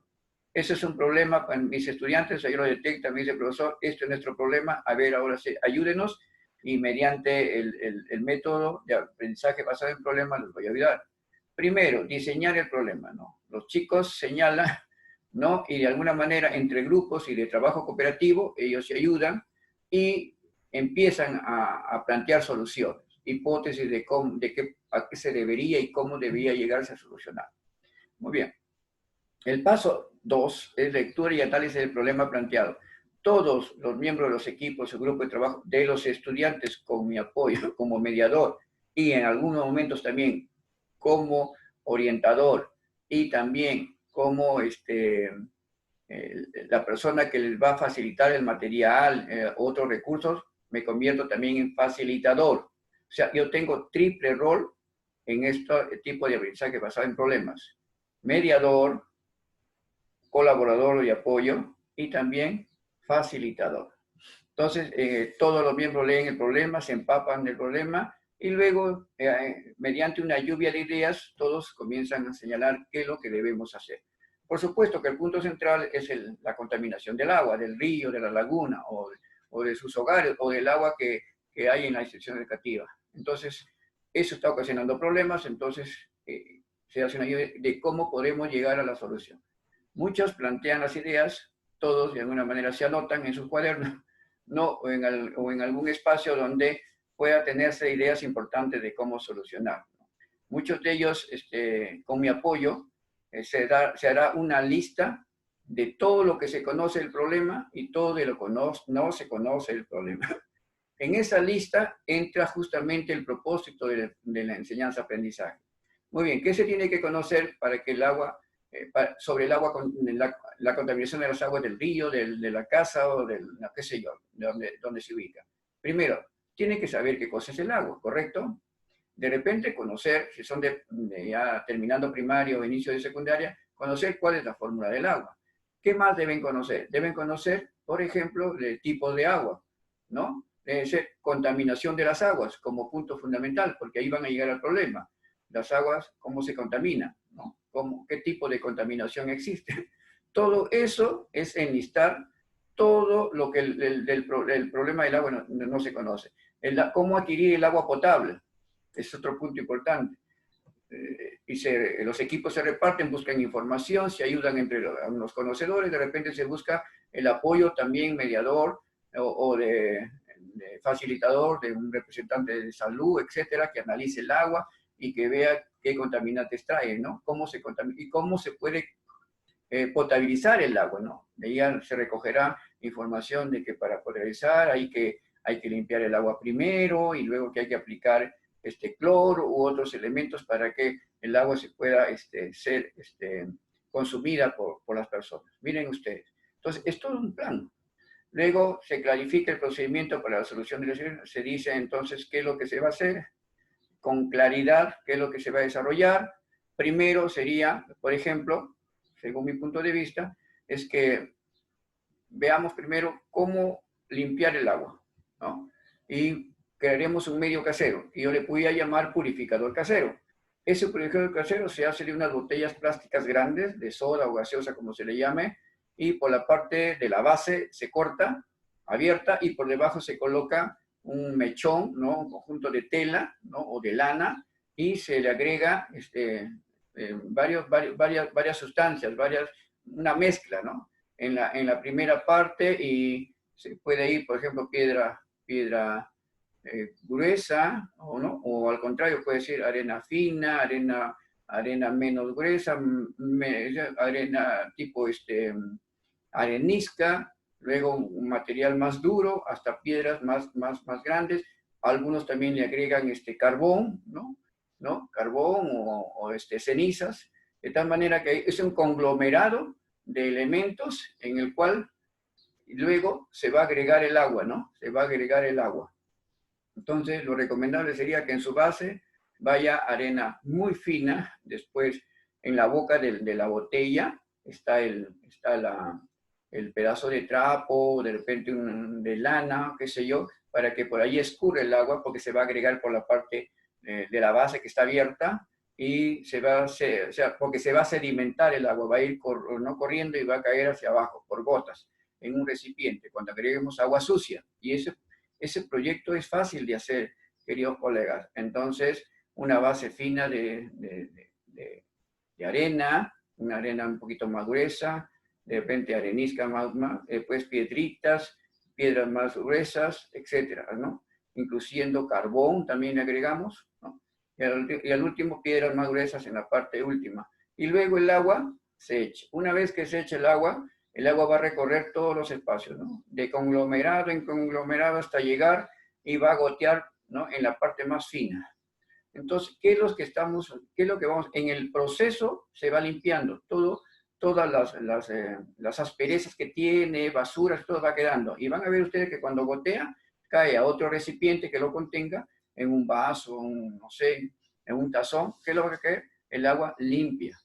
Ese es un problema con mis estudiantes, ellos lo detectan, me dice: profesor, este es nuestro problema, a ver, ahora sí, ayúdenos, y mediante el método de aprendizaje basado en problemas les voy a ayudar. Primero, diseñar el problema, ¿no? Los chicos señalan, ¿no? Y de alguna manera, entre grupos y de trabajo cooperativo, ellos se ayudan y empiezan a plantear soluciones, hipótesis a qué se debería y cómo debería llegarse a solucionar. Muy bien. El paso 2 es lectura y análisis del problema planteado. Todos los miembros de los equipos o grupo de trabajo de los estudiantes con mi apoyo como mediador y en algunos momentos también como orientador y también como la persona que les va a facilitar el material, otros recursos, me convierto también en facilitador. O sea, yo tengo triple rol en este tipo de aprendizaje basado en problemas. Mediador, colaborador y apoyo, y también facilitador. Entonces, todos los miembros leen el problema, se empapan del problema, y luego, mediante una lluvia de ideas, todos comienzan a señalar qué es lo que debemos hacer. Por supuesto que el punto central es la contaminación del agua, del río, de la laguna, o de sus hogares, o del agua que hay en la institución educativa. Entonces, eso está ocasionando problemas, entonces se hace una lluvia de cómo podemos llegar a la solución. Muchos plantean las ideas, todos de alguna manera se anotan en sus cuadernos, ¿no? o en algún espacio donde pueda tenerse ideas importantes de cómo solucionar. Muchos de ellos, con mi apoyo, se hará una lista de todo lo que se conoce del problema y todo de lo que no se conoce del problema. En esa lista entra justamente el propósito de la enseñanza-aprendizaje. Muy bien, ¿qué se tiene que conocer para que el agua, sobre el agua, la contaminación de las aguas del río, de la casa o del, no, qué sé yo, de donde se ubica? Primero, tiene que saber qué cosa es el agua, ¿correcto? De repente conocer, si son ya terminando primario o inicio de secundaria, conocer cuál es la fórmula del agua. ¿Qué más deben conocer? Deben conocer, por ejemplo, el tipo de agua, ¿no? Debe ser contaminación de las aguas como punto fundamental, porque ahí van a llegar al problema. Las aguas, ¿cómo se contaminan? ¿No? ¿Qué tipo de contaminación existe? Todo eso es enlistar todo lo que el problema del agua no se conoce. ¿Cómo adquirir el agua potable? Es otro punto importante. Los equipos se reparten, buscan información, se ayudan entre los conocedores, de repente se busca el apoyo también mediador o de facilitador de un representante de salud, etcétera, que analice el agua y que vea qué contaminantes trae, ¿no? Cómo se contamina y cómo se puede potabilizar el agua, ¿no? De ahí se recogerá información de que para potabilizar hay que limpiar el agua primero y luego que hay que aplicar cloro u otros elementos para que el agua se pueda ser consumida por las personas. Miren ustedes. Entonces, es todo un plan. Luego se clarifica el procedimiento para la solución de la situación. Se dice entonces qué es lo que se va a hacer, con claridad qué es lo que se va a desarrollar. Primero sería, por ejemplo, según mi punto de vista, es que veamos primero cómo limpiar el agua, ¿no? Y crearemos un medio casero, que yo le voy a llamar purificador casero. Ese purificador casero se hace de unas botellas plásticas grandes, de soda o gaseosa, como se le llame, y por la parte de la base se corta, abierta, y por debajo se coloca un mechón, ¿no? Un conjunto de tela, ¿no? O de lana, y se le agrega varias sustancias, una mezcla, ¿no? En la primera parte, y se puede ir, por ejemplo, piedra gruesa, o no, o al contrario, puede ser arena fina, arena menos gruesa, arena tipo arenisca, luego un material más duro, hasta piedras más grandes. Algunos también le agregan carbón, ¿no? Carbón o cenizas, de tal manera que es un conglomerado de elementos en el cual luego se va a agregar el agua, ¿no? Se va a agregar el agua. Entonces, lo recomendable sería que en su base vaya arena muy fina, después en la boca de la botella está el pedazo de trapo, de repente de lana, qué sé yo, para que por ahí escurra el agua, porque se va a agregar por la parte de la base que está abierta, y porque se va a sedimentar el agua, va a ir no corriendo y va a caer hacia abajo por gotas en un recipiente, cuando agreguemos agua sucia. Y ese proyecto es fácil de hacer, queridos colegas. Entonces, una base fina de arena, una arena un poquito más gruesa, de repente arenisca después piedritas, piedras más gruesas, etcétera, ¿no? Incluyendo carbón también agregamos, ¿no? Y al último piedras más gruesas en la parte última. Y luego el agua se eche. Una vez que se eche el agua va a recorrer todos los espacios, ¿no? De conglomerado en conglomerado hasta llegar y va a gotear, ¿no? En la parte más fina. Entonces, ¿qué es lo que vamos? En el proceso se va limpiando todas las asperezas que tiene, basuras, todo va quedando. Y van a ver ustedes que cuando gotea, cae a otro recipiente que lo contenga, en un vaso, no sé, en un tazón. ¿Qué es lo que cae? El agua limpia,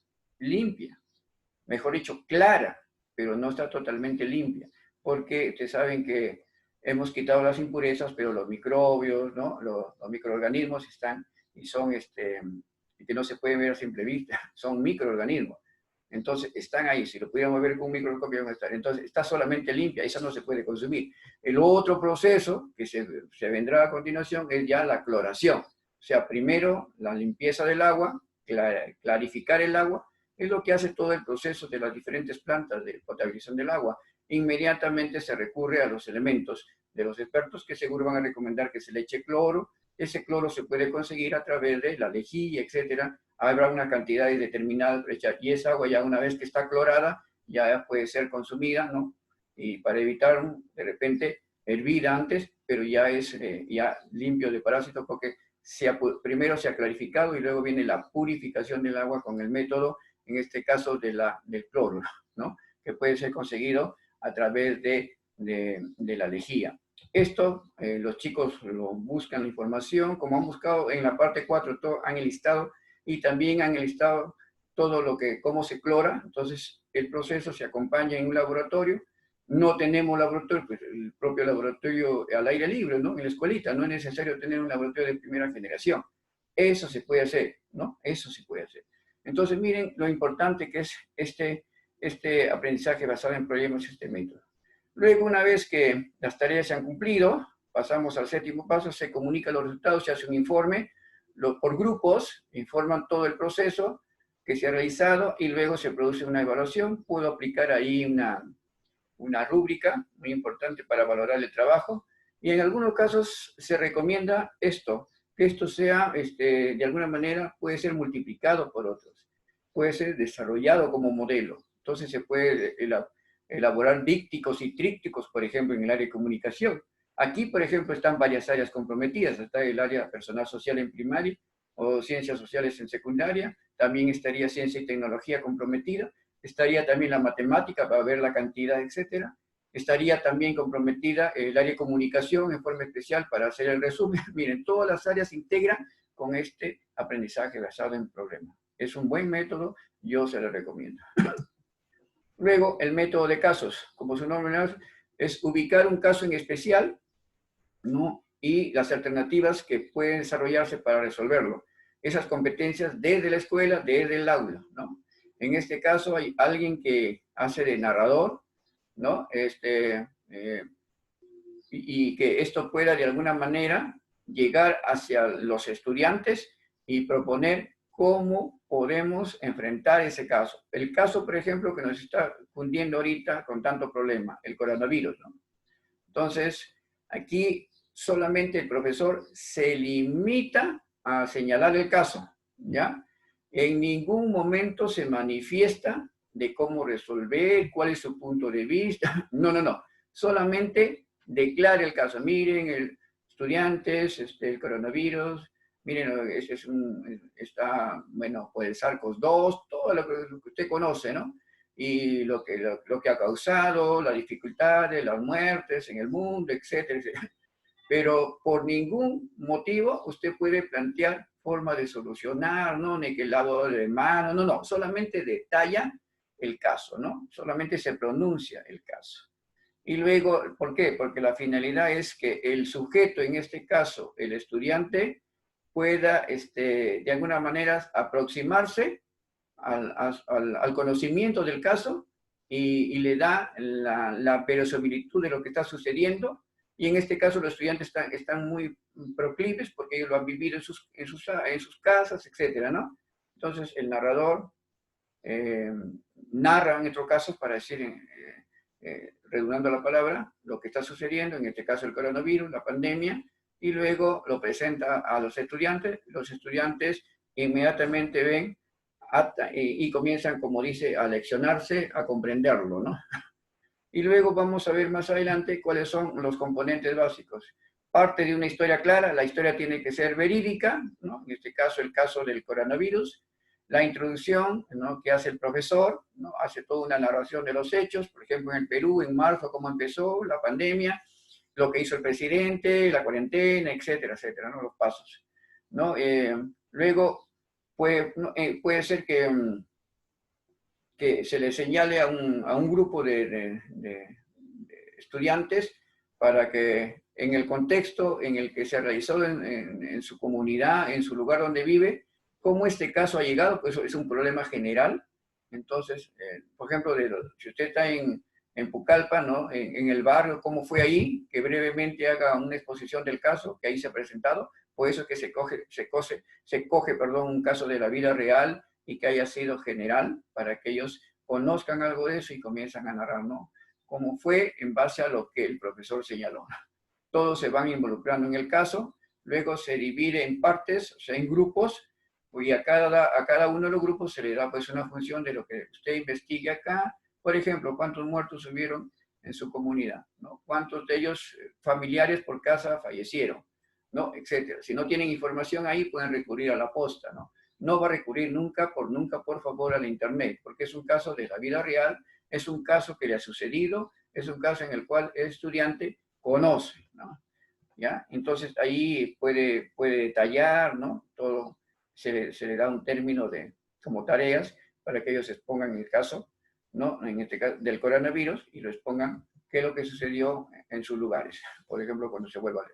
mejor dicho, clara, pero no está totalmente limpia, porque ustedes saben que hemos quitado las impurezas, pero los microbios, ¿no? Los microorganismos están y son, que no se pueden ver a simple vista, son microorganismos. Entonces, están ahí, si lo pudiéramos ver con un microscopio, van a estar. Entonces, está solamente limpia, esa no se puede consumir. El otro proceso que se vendrá a continuación es ya la cloración. O sea, primero la limpieza del agua, clarificar el agua, es lo que hace todo el proceso de las diferentes plantas de potabilización del agua. Inmediatamente se recurre a los elementos de los expertos que seguro van a recomendar que se le eche cloro. Ese cloro se puede conseguir a través de la lejía, etcétera. Habrá una cantidad determinada y esa agua ya una vez que está clorada ya puede ser consumida, ¿no? Y para evitar de repente hervir antes, pero ya es ya limpio de parásitos porque primero se ha clarificado y luego viene la purificación del agua con el método, en este caso del cloro, ¿no? Que puede ser conseguido a través de la lejía. Esto, los chicos lo buscan la información, como han buscado en la parte 4, han enlistado y también han enlistado todo cómo se clora. Entonces, el proceso se acompaña en un laboratorio. No tenemos laboratorio, pues el propio laboratorio al aire libre, ¿no? En la escuelita, no es necesario tener un laboratorio de primera generación. Eso se puede hacer, ¿no? Eso se puede hacer. Entonces, miren lo importante que es este aprendizaje basado en problemas, este método. Luego, una vez que las tareas se han cumplido, pasamos al 7º paso, se comunican los resultados, se hace un informe, por grupos, informan todo el proceso que se ha realizado y luego se produce una evaluación. Puedo aplicar ahí una rúbrica muy importante para valorar el trabajo y en algunos casos se recomienda que esto sea, de alguna manera, puede ser multiplicado por otros, puede ser desarrollado como modelo. Entonces se puede elaborar dípticos y trípticos, por ejemplo, en el área de comunicación. Aquí, por ejemplo, están varias áreas comprometidas. Está el área personal social en primaria o ciencias sociales en secundaria. También estaría ciencia y tecnología comprometida. Estaría también la matemática para ver la cantidad, etcétera. Estaría también comprometida el área de comunicación en forma especial para hacer el resumen. Miren, todas las áreas se integran con este aprendizaje basado en problemas. Es un buen método, yo se lo recomiendo. Luego, el método de casos, como su nombre es ubicar un caso en especial, ¿no? Y las alternativas que pueden desarrollarse para resolverlo. Esas competencias desde la escuela, desde el aula, ¿no? En este caso hay alguien que hace de narrador, ¿no? Y que esto pueda de alguna manera llegar hacia los estudiantes y proponer cómo podemos enfrentar ese caso. El caso, por ejemplo, que nos está cundiendo ahorita con tanto problema, el coronavirus, ¿no? Entonces, aquí solamente el profesor se limita a señalar el caso, ¿ya? En ningún momento se manifiesta de cómo resolver, cuál es su punto de vista. No. Solamente declara el caso. Miren, estudiantes, el coronavirus, miren, está, bueno, pues el SARS-CoV-2, todo lo que usted conoce, ¿no? Y lo que ha causado, las dificultades, las muertes en el mundo, etcétera, etcétera. Pero por ningún motivo usted puede plantear forma de solucionar, ¿no? Ni que el lado de mano, no, solamente detalla el caso, ¿no? Solamente se pronuncia el caso. Y luego, ¿por qué? Porque la finalidad es que el sujeto, en este caso, el estudiante, pueda, de alguna manera, aproximarse al conocimiento del caso y le da la verosimilitud de lo que está sucediendo. Y en este caso los estudiantes están muy proclives porque ellos lo han vivido en sus casas, etcétera, ¿no? Entonces el narrador narra en otros casos para decir, redundando la palabra, lo que está sucediendo, en este caso el coronavirus, la pandemia, y luego lo presenta a los estudiantes inmediatamente ven y comienzan, como dice, a leccionarse, a comprenderlo, ¿no? Y luego vamos a ver más adelante cuáles son los componentes básicos. Parte de una historia clara, la historia tiene que ser verídica, ¿no? En este caso, el caso del coronavirus. La introducción, ¿no?, que hace el profesor, ¿no? Hace toda una narración de los hechos, por ejemplo, en el Perú, en marzo, cómo empezó la pandemia, lo que hizo el presidente, la cuarentena, etcétera, etcétera, ¿no? Los pasos, ¿no? Luego, puede ser que se le señale a un grupo de estudiantes para que en el contexto en el que se ha realizado en su comunidad, en su lugar donde vive, cómo este caso ha llegado, pues es un problema general. Entonces, por ejemplo, si usted está en Pucallpa, ¿no?, en el barrio, cómo fue ahí, que brevemente haga una exposición del caso que ahí se ha presentado. Por eso es que se coge, un caso de la vida real y que haya sido general, para que ellos conozcan algo de eso y comienzan a narrar, ¿no?, cómo fue en base a lo que el profesor señaló. Todos se van involucrando en el caso, luego se divide en partes, o sea, en grupos, y a cada uno de los grupos se le da pues una función de lo que usted investigue acá. Por ejemplo, cuántos muertos hubieron en su comunidad, ¿no? Cuántos de ellos familiares por casa fallecieron, ¿no?, etcétera. Si no tienen información ahí, pueden recurrir a la posta, ¿no? No va a recurrir nunca, por favor, a la internet, porque es un caso de la vida real, es un caso que le ha sucedido, es un caso en el cual el estudiante conoce, ¿no? ¿Ya? Entonces ahí puede detallar, ¿no? Todo se le da un término como tareas para que ellos expongan el caso, ¿no?, en este caso del coronavirus, y lo expongan qué es lo que sucedió en sus lugares, por ejemplo, cuando se vuelva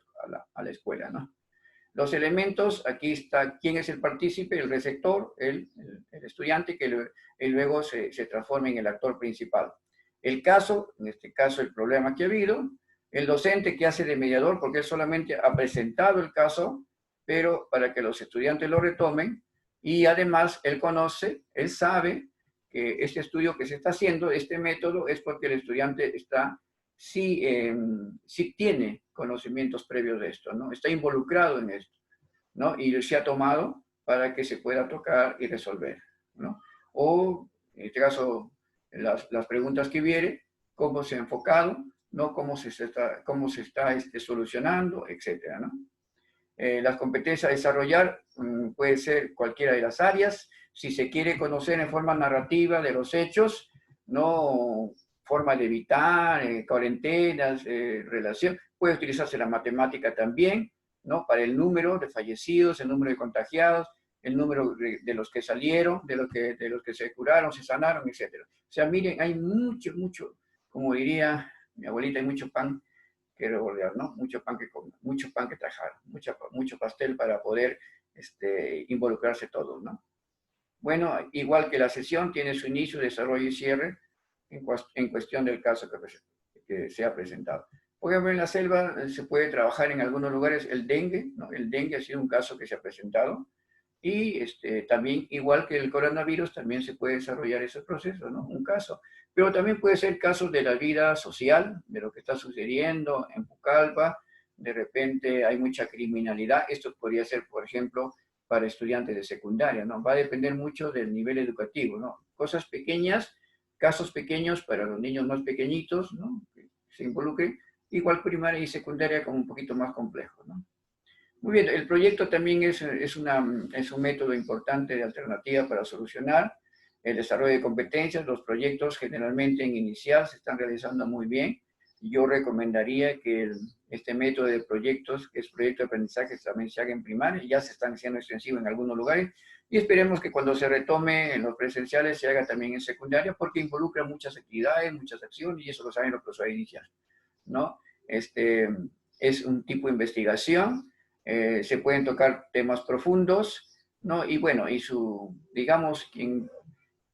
a la escuela, ¿no? Los elementos, aquí está quién es el partícipe, el receptor, el estudiante, que luego se transforma en el actor principal. El caso, en este caso el problema que ha habido, el docente que hace de mediador, porque él solamente ha presentado el caso, pero para que los estudiantes lo retomen, y además él conoce, él sabe que este estudio que se está haciendo, este método, es porque el estudiante sí tiene conocimientos previos de esto, ¿no? Está involucrado en esto, ¿no? Y se ha tomado para que se pueda tocar y resolver, ¿no? O, en este caso, las preguntas que viene, cómo se ha enfocado, ¿no?, cómo se está solucionando, etcétera, ¿no? Las competencias a desarrollar puede ser cualquiera de las áreas. Si se quiere conocer en forma narrativa de los hechos, no forma de evitar, cuarentenas, relación, puede utilizarse la matemática también, ¿no?, para el número de fallecidos, el número de contagiados, el número de los que salieron, de los que se curaron, se sanaron, etcétera. O sea, miren, hay mucho, como diría mi abuelita, hay mucho pan que revolver, ¿no? Mucho pan que tajar, mucho pastel para poder involucrarse todos, ¿no? Bueno, igual que la sesión tiene su inicio, desarrollo y cierre en cuestión del caso que se ha presentado. Por ejemplo, en la selva se puede trabajar en algunos lugares el dengue, ¿no? El dengue ha sido un caso que se ha presentado, y también, igual que el coronavirus, también se puede desarrollar ese proceso, ¿no? Un caso. Pero también puede ser casos de la vida social, de lo que está sucediendo en Pucallpa. De repente hay mucha criminalidad. Esto podría ser, por ejemplo, para estudiantes de secundaria, ¿no? Va a depender mucho del nivel educativo, ¿no? Cosas pequeñas, casos pequeños para los niños más pequeñitos, ¿no?, que se involucren. Igual primaria y secundaria como un poquito más complejo, ¿no? Muy bien, el proyecto también es un método importante de alternativa para solucionar el desarrollo de competencias. Los proyectos generalmente en inicial se están realizando muy bien. Yo recomendaría que este método de proyectos, que es proyecto de aprendizaje, también se haga en primaria, ya se están haciendo extensivos en algunos lugares, y esperemos que cuando se retome en los presenciales se haga también en secundaria, porque involucra muchas actividades, muchas acciones, y eso lo saben los profesores iniciales, ¿no? Es un tipo de investigación. Se pueden tocar temas profundos, ¿no? Y bueno, digamos, quien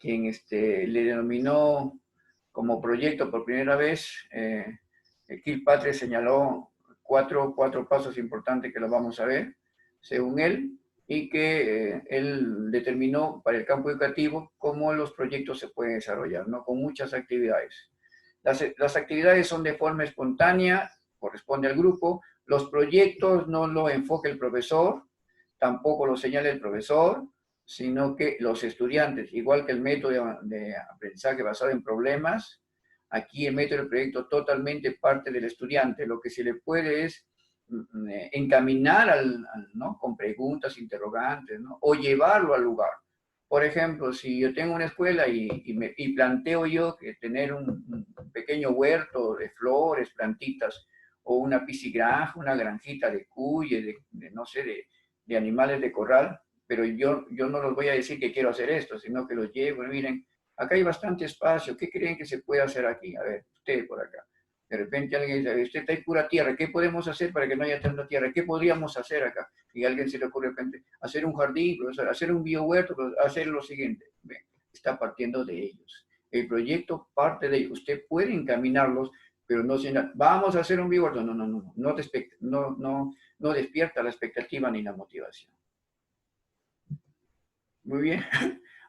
le denominó como proyecto por primera vez, Kilpatrick señaló cuatro pasos importantes que los vamos a ver, según él, y que él determinó para el campo educativo cómo los proyectos se pueden desarrollar, ¿no?, con muchas actividades. Las actividades son de forma espontánea, corresponde al grupo. Los proyectos no lo enfoca el profesor, tampoco lo señala el profesor, sino que los estudiantes, igual que el método de aprendizaje basado en problemas, aquí el método del proyecto totalmente parte del estudiante. Lo que se le puede es encaminar ¿no? con preguntas, interrogantes, ¿no? O llevarlo al lugar. Por ejemplo, si yo tengo una escuela y planteo yo que tener un pequeño huerto de flores, plantitas, o una piscigranja, una granjita de cuye, no sé, de animales de corral, pero yo no les voy a decir que quiero hacer esto, sino que los llevo, miren, acá hay bastante espacio, ¿qué creen que se puede hacer aquí? A ver, usted por acá. De repente alguien dice, usted está en pura tierra, ¿qué podemos hacer para que no haya tanta tierra? ¿Qué podríamos hacer acá? Y a alguien se le ocurre de repente hacer un jardín, profesor, hacer un biohuerto, hacer lo siguiente. Está partiendo de ellos. El proyecto parte de ellos. Usted puede encaminarlos, pero no vamos a hacer un biohuerto. No despierta la expectativa ni la motivación. Muy bien.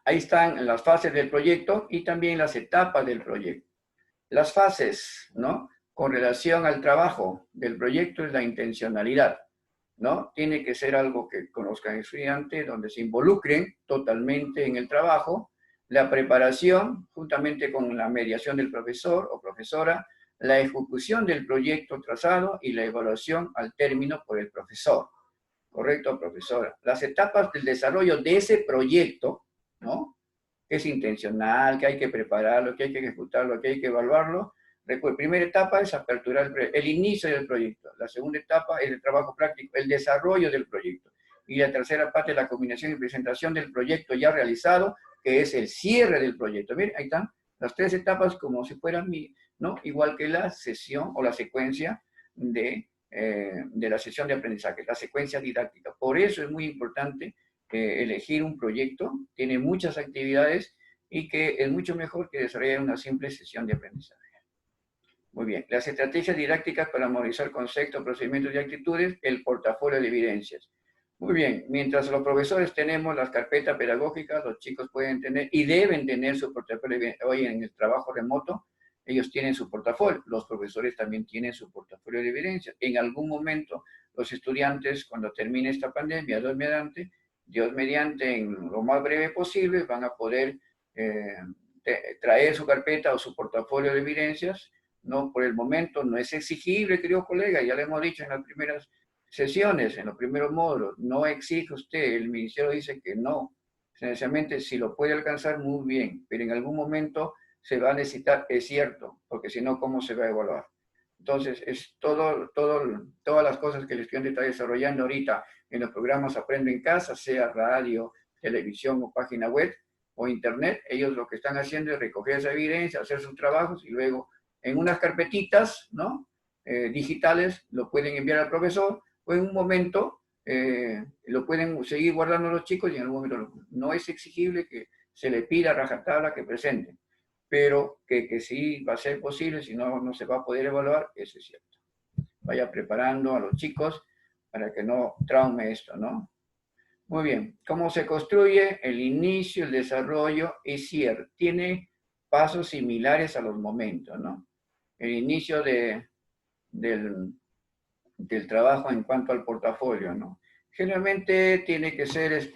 Ahí están las fases del proyecto y también las etapas del proyecto. Las fases, ¿no? Con relación al trabajo del proyecto es la intencionalidad, ¿no? Tiene que ser algo que conozcan el estudiante, donde se involucren totalmente en el trabajo, la preparación, juntamente con la mediación del profesor o profesora, la ejecución del proyecto trazado y la evaluación al término por el profesor. ¿Correcto, profesora? Las etapas del desarrollo de ese proyecto, ¿no? Que es intencional, que hay que prepararlo, que hay que ejecutarlo, que hay que evaluarlo. La primera etapa es aperturar el inicio del proyecto. La segunda etapa es el trabajo práctico, el desarrollo del proyecto. Y la tercera parte es la combinación y presentación del proyecto ya realizado, que es el cierre del proyecto. Miren, ahí están las tres etapas como si fueran, ¿no? Igual que la sesión o la secuencia de la sesión de aprendizaje, la secuencia didáctica. Por eso es muy importante elegir un proyecto, tiene muchas actividades y que es mucho mejor que desarrollar una simple sesión de aprendizaje. Muy bien, las estrategias didácticas para memorizar conceptos, procedimientos y actitudes, el portafolio de evidencias. Muy bien, mientras los profesores tenemos las carpetas pedagógicas, los chicos pueden tener y deben tener su portafolio de evidencias. Hoy en el trabajo remoto, ellos tienen su portafolio, los profesores también tienen su portafolio de evidencias. En algún momento, los estudiantes, cuando termine esta pandemia, Dios mediante, en lo más breve posible, van a poder traer su carpeta o su portafolio de evidencias. No, por el momento no es exigible, querido colega, ya le hemos dicho en las primeras sesiones, en los primeros módulos, no exige usted, el ministerio dice que no. Sencillamente, si lo puede alcanzar, muy bien, pero en algún momento se va a necesitar, es cierto, porque si no, ¿cómo se va a evaluar? Entonces, es todas las cosas que el estudiante está desarrollando ahorita en los programas Aprendo en Casa, sea radio, televisión o página web o internet, ellos lo que están haciendo es recoger esa evidencia, hacer sus trabajos y luego en unas carpetitas, ¿no? Digitales, lo pueden enviar al profesor o en un momento lo pueden seguir guardando los chicos y en algún momento no es exigible que se le pida a rajatabla que presenten, pero que sí va a ser posible, si no, no se va a poder evaluar, eso es cierto. Vaya preparando a los chicos para que no traume esto, ¿no? Muy bien, ¿cómo se construye? El inicio, el desarrollo y cierre. Tiene pasos similares a los momentos, ¿no? El inicio del trabajo en cuanto al portafolio, ¿no? Generalmente tiene que ser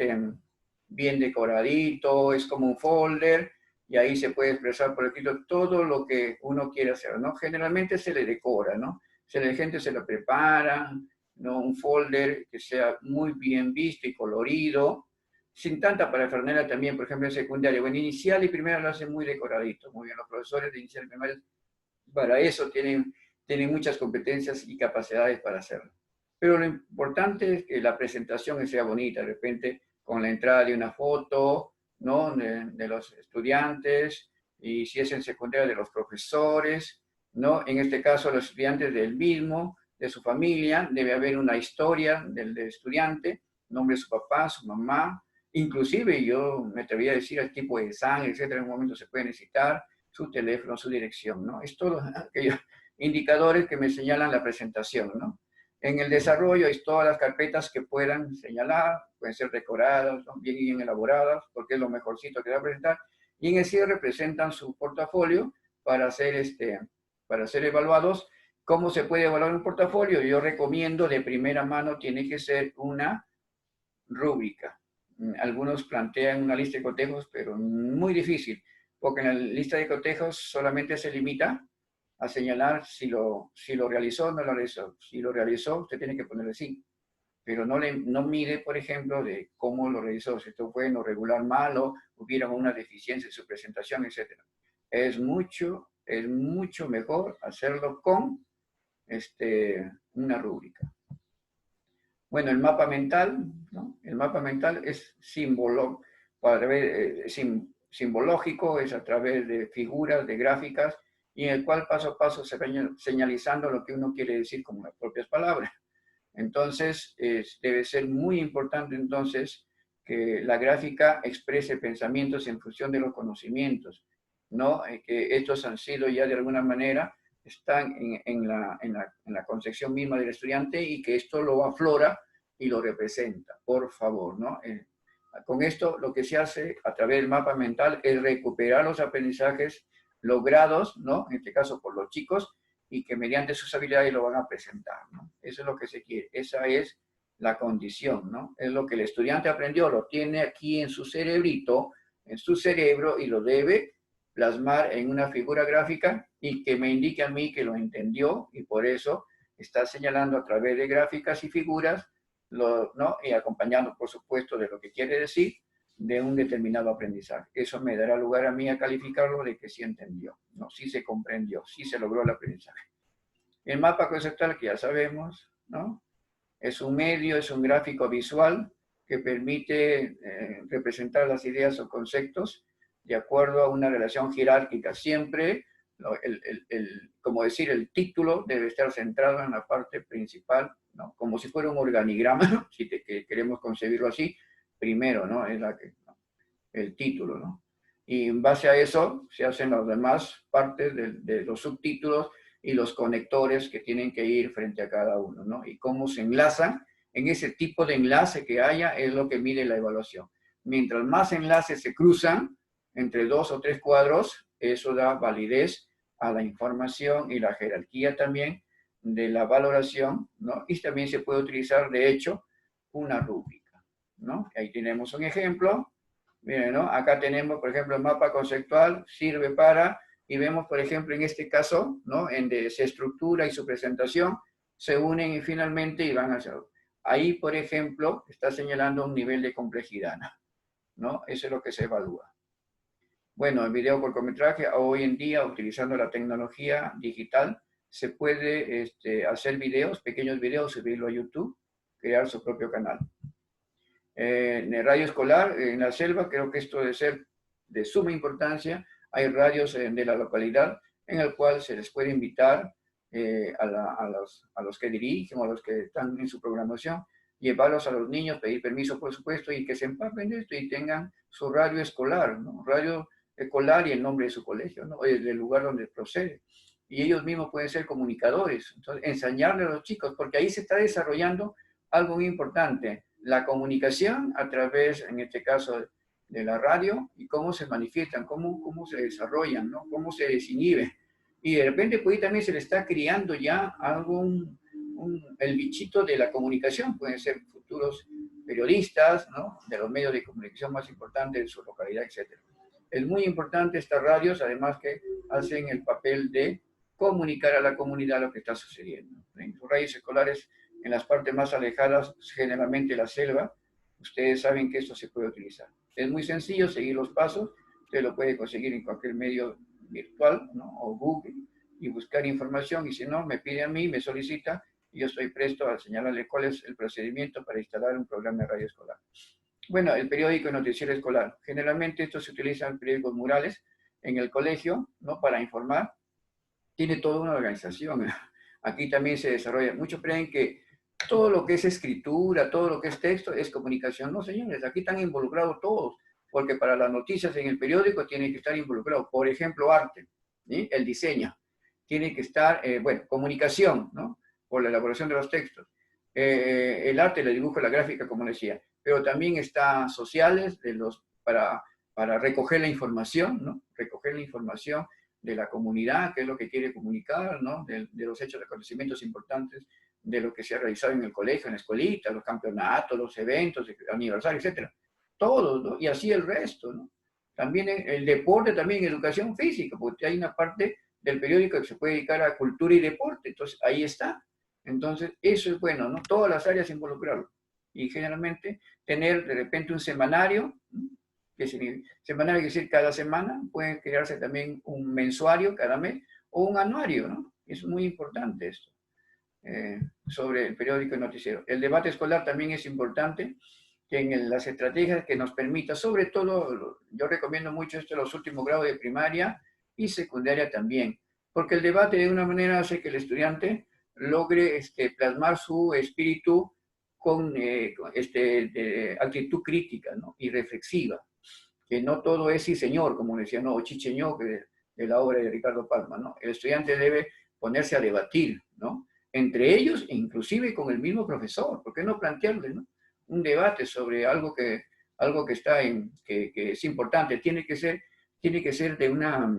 bien decoradito, es como un folder, y ahí se puede expresar por escrito todo lo que uno quiere hacer, ¿no? Generalmente se le decora, ¿no? La gente se lo prepara, ¿no? Un folder que sea muy bien visto y colorido, sin tanta parafernalia también, por ejemplo, en secundaria. Bueno, inicial y primero lo hacen muy decoradito, muy bien. Los profesores de inicial y primaria para eso tienen muchas competencias y capacidades para hacerlo. Pero lo importante es que la presentación sea bonita, de repente con la entrada de una foto, ¿no? de los estudiantes, y si es en secundaria de los profesores, ¿no? En este caso los estudiantes del mismo, de su familia, debe haber una historia del estudiante, nombre de su papá, su mamá, inclusive yo me atrevería a decir el tipo de sangre, etcétera, en un momento se puede necesitar, su teléfono, su dirección, ¿no? Es todo aquellos indicadores que me señalan la presentación, ¿no? En el desarrollo es todas las carpetas que puedan señalar, pueden ser decoradas, ¿no? bien elaboradas, porque es lo mejorcito que va a presentar, y en el cierre presentan su portafolio para ser evaluados. ¿Cómo se puede evaluar un portafolio? Yo recomiendo de primera mano, tiene que ser una rúbrica, algunos plantean una lista de cotejos, pero muy difícil, porque en la lista de cotejos solamente se limita a señalar si lo realizó o no lo realizó. Si lo realizó, usted tiene que ponerle sí, pero no mide, por ejemplo, de cómo lo realizó, si esto fue bueno, regular, malo, hubiera una deficiencia en su presentación, etc. Es mucho mejor hacerlo con una rúbrica. Bueno, el mapa mental, ¿no? El mapa mental es simbológico, es a través de figuras, de gráficas, y en el cual paso a paso se va señalizando lo que uno quiere decir con las propias palabras. Entonces, debe ser muy importante entonces que la gráfica exprese pensamientos en función de los conocimientos, ¿no? Que estos han sido ya de alguna manera, están en la concepción misma del estudiante y que esto lo aflora y lo representa, por favor, ¿no? Con esto lo que se hace a través del mapa mental es recuperar los aprendizajes logrados, ¿no? En este caso por los chicos, y que mediante sus habilidades lo van a presentar, ¿no? Eso es lo que se quiere, esa es la condición, ¿no? Es lo que el estudiante aprendió, lo tiene aquí en su cerebrito, en su cerebro, y lo debe plasmar en una figura gráfica y que me indique a mí que lo entendió, y por eso está señalando a través de gráficas y figuras, ¿no? Y acompañando, por supuesto, de lo que quiere decir, de un determinado aprendizaje. Eso me dará lugar a mí a calificarlo de que sí entendió, ¿no? Sí se comprendió, sí se logró el aprendizaje. El mapa conceptual, que ya sabemos, ¿no? Es un medio, es un gráfico visual que permite representar las ideas o conceptos de acuerdo a una relación jerárquica. Siempre, como decir, el título debe estar centrado en la parte principal, ¿no? Como si fuera un organigrama, si queremos concebirlo así, primero, ¿no? Es el título, ¿no? Y en base a eso se hacen las demás partes de los subtítulos y los conectores que tienen que ir frente a cada uno, ¿no? Y cómo se enlazan, en ese tipo de enlace que haya es lo que mide la evaluación. Mientras más enlaces se cruzan entre 2 o 3 cuadros, eso da validez a la información y la jerarquía también de la valoración, ¿no? Y también se puede utilizar, de hecho, una rúbrica, ¿no? Ahí tenemos un ejemplo. Miren, ¿no? Acá tenemos, por ejemplo, el mapa conceptual, sirve para, y vemos, por ejemplo, en este caso, ¿no? En de su estructura y su presentación, se unen y finalmente y van hacia... Ahí, por ejemplo, está señalando un nivel de complejidad, ¿no? Eso es lo que se evalúa. Bueno, el video cortometraje, hoy en día, utilizando la tecnología digital, se puede hacer videos, pequeños videos, subirlo a YouTube, crear su propio canal. En el radio escolar, en la selva, creo que esto debe ser de suma importancia. Hay radios de la localidad en el cual se les puede invitar a los que dirigen o a los que están en su programación, llevarlos a los niños, pedir permiso, por supuesto, y que se empapen de esto y tengan su radio escolar, ¿no? Radio escolar y el nombre de su colegio, ¿no? Del lugar donde procede. Y ellos mismos pueden ser comunicadores. Entonces, enseñarle a los chicos, porque ahí se está desarrollando algo muy importante, la comunicación a través, en este caso, de la radio, y cómo se manifiestan, cómo se desarrollan, ¿no? Cómo se desinhiben. Y de repente, pues también se le está criando ya algo, el bichito de la comunicación, pueden ser futuros periodistas, ¿no? De los medios de comunicación más importantes de su localidad, etc. Es muy importante estas radios, además que hacen el papel de comunicar a la comunidad lo que está sucediendo. En sus radios escolares, en las partes más alejadas, generalmente la selva, ustedes saben que esto se puede utilizar. Es muy sencillo seguir los pasos, usted lo puede conseguir en cualquier medio virtual, ¿no? O Google, y buscar información, y si no, me pide a mí, me solicita, y yo estoy presto a señalarle cuál es el procedimiento para instalar un programa de radio escolar. Bueno, el periódico y noticiero escolar. Generalmente esto se utiliza en periódicos murales en el colegio, ¿no? Para informar. Tiene toda una organización. Aquí también se desarrolla. Muchos creen que todo lo que es escritura, todo lo que es texto, es comunicación. No, señores, aquí están involucrados todos, porque para las noticias en el periódico tienen que estar involucrados. Por ejemplo, arte, ¿sí? El diseño. Tiene que estar, bueno, comunicación, ¿no? Por la elaboración de los textos. El arte, el dibujo, la gráfica, como decía. Pero también está sociales, para recoger la información, ¿no? Recoger la información de la comunidad, qué es lo que quiere comunicar, ¿no? De los hechos, de acontecimientos importantes, de lo que se ha realizado en el colegio, en la escuelita, los campeonatos, los eventos, aniversarios, etc. todos, ¿no? Y así el resto, ¿no? También el deporte, también educación física, porque hay una parte del periódico que se puede dedicar a cultura y deporte, entonces ahí está. Entonces, eso es bueno, ¿no? Todas las áreas involucrarlo. Y generalmente tener de repente un semanario, ¿no? Semanario quiere decir cada semana, puede crearse también un mensuario cada mes, o un anuario, ¿no? Es muy importante esto, sobre el periódico y noticiero. El debate escolar también es importante, que en las estrategias que nos permita, sobre todo, yo recomiendo mucho esto en los últimos grados de primaria y secundaria también, porque el debate de una manera hace que el estudiante logre plasmar su espíritu con actitud crítica, ¿no? Y reflexiva, que no todo es sí señor, como decía, no, o chicheño, que de la obra de Ricardo Palma, ¿no? El estudiante debe ponerse a debatir, ¿no? Entre ellos, e inclusive con el mismo profesor, ¿por qué no plantearle, ¿no? Un debate sobre algo que está que es importante, tiene que ser de una,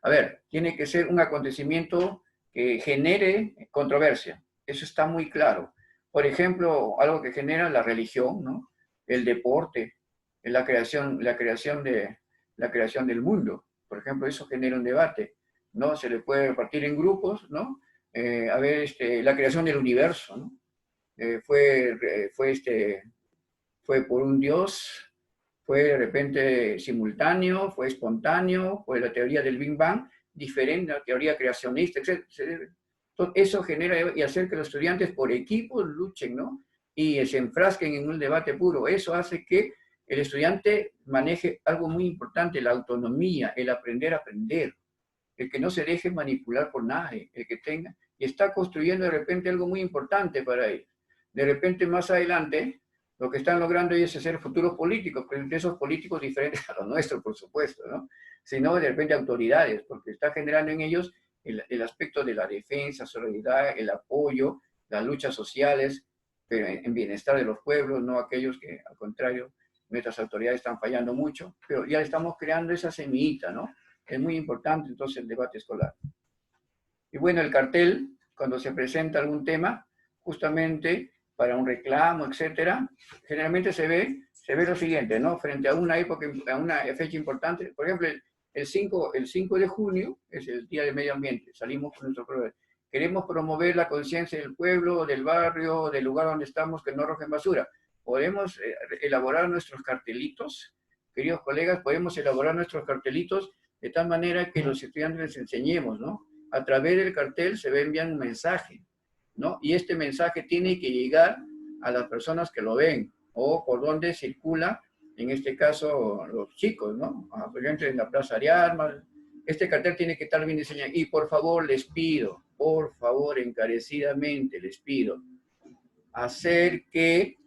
a ver, tiene que ser un acontecimiento que genere controversia, eso está muy claro. Por ejemplo, algo que genera la religión, ¿no? El deporte, la creación del mundo, por ejemplo, eso genera un debate, ¿no? Se le puede repartir en grupos, ¿no? La creación del universo, ¿no? Fue por un Dios, fue de repente simultáneo, fue espontáneo, fue la teoría del Big Bang, diferente a la teoría creacionista, etc. Entonces, eso genera y hacer que los estudiantes por equipos luchen, ¿no? Y se enfrasquen en un debate puro. Eso hace que el estudiante maneje algo muy importante, la autonomía, el aprender a aprender, el que no se deje manipular por nadie, el que tenga, y está construyendo de repente algo muy importante para él. De repente más adelante, lo que están logrando ellos es ser futuros políticos, pero de esos políticos diferentes a los nuestros, por supuesto, ¿no? Sino de repente autoridades, porque está generando en ellos el aspecto de la defensa, solidaridad, el apoyo, las luchas sociales, pero en bienestar de los pueblos, no aquellos que, al contrario, nuestras autoridades están fallando mucho, pero ya estamos creando esa semillita, ¿no? Es muy importante entonces el debate escolar. Y bueno, el cartel, cuando se presenta algún tema, justamente para un reclamo, etcétera, generalmente se ve lo siguiente, ¿no? Frente a una época, a una fecha importante, por ejemplo, el 5 de junio es el Día del Medio Ambiente, salimos con nuestro programa. Queremos promover la conciencia del pueblo, del barrio, del lugar donde estamos, que no arrojen basura. Podemos elaborar nuestros cartelitos, queridos colegas, podemos elaborar nuestros cartelitos de tal manera que los estudiantes les enseñemos, ¿no? A través del cartel se va a enviar un mensaje, ¿no? Y este mensaje tiene que llegar a las personas que lo ven, o por donde circula, en este caso, los chicos, ¿no? Por ejemplo, en la Plaza de Armas. Este cartel tiene que estar bien diseñado. Y por favor, les pido, por favor, encarecidamente les pido, hacer que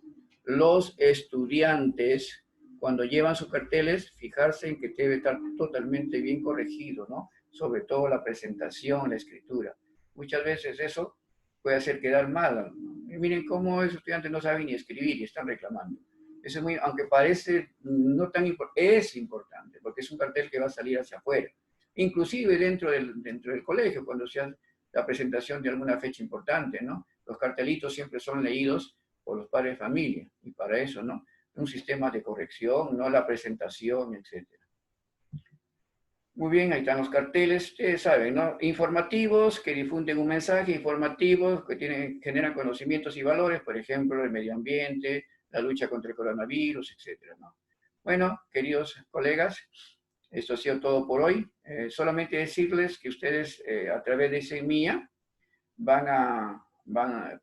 los estudiantes, cuando llevan sus carteles, fijarse en que debe estar totalmente bien corregido, ¿no? Sobre todo la presentación, la escritura. Muchas veces eso puede hacer quedar mal. Y miren cómo esos estudiantes no saben ni escribir y están reclamando. Eso es muy, aunque parece no tan importante, es importante, porque es un cartel que va a salir hacia afuera. Inclusive dentro del colegio, cuando se hace la presentación de alguna fecha importante, ¿no? Los cartelitos siempre son leídos por los padres de familia, y para eso, ¿no? Un sistema de corrección, no la presentación, etc. Muy bien, ahí están los carteles, ustedes saben, ¿no? Informativos, que difunden un mensaje, informativos, que generan conocimientos y valores, por ejemplo, el medio ambiente, la lucha contra el coronavirus, etc., ¿no? Bueno, queridos colegas, esto ha sido todo por hoy. Solamente decirles que ustedes, a través de Semilla,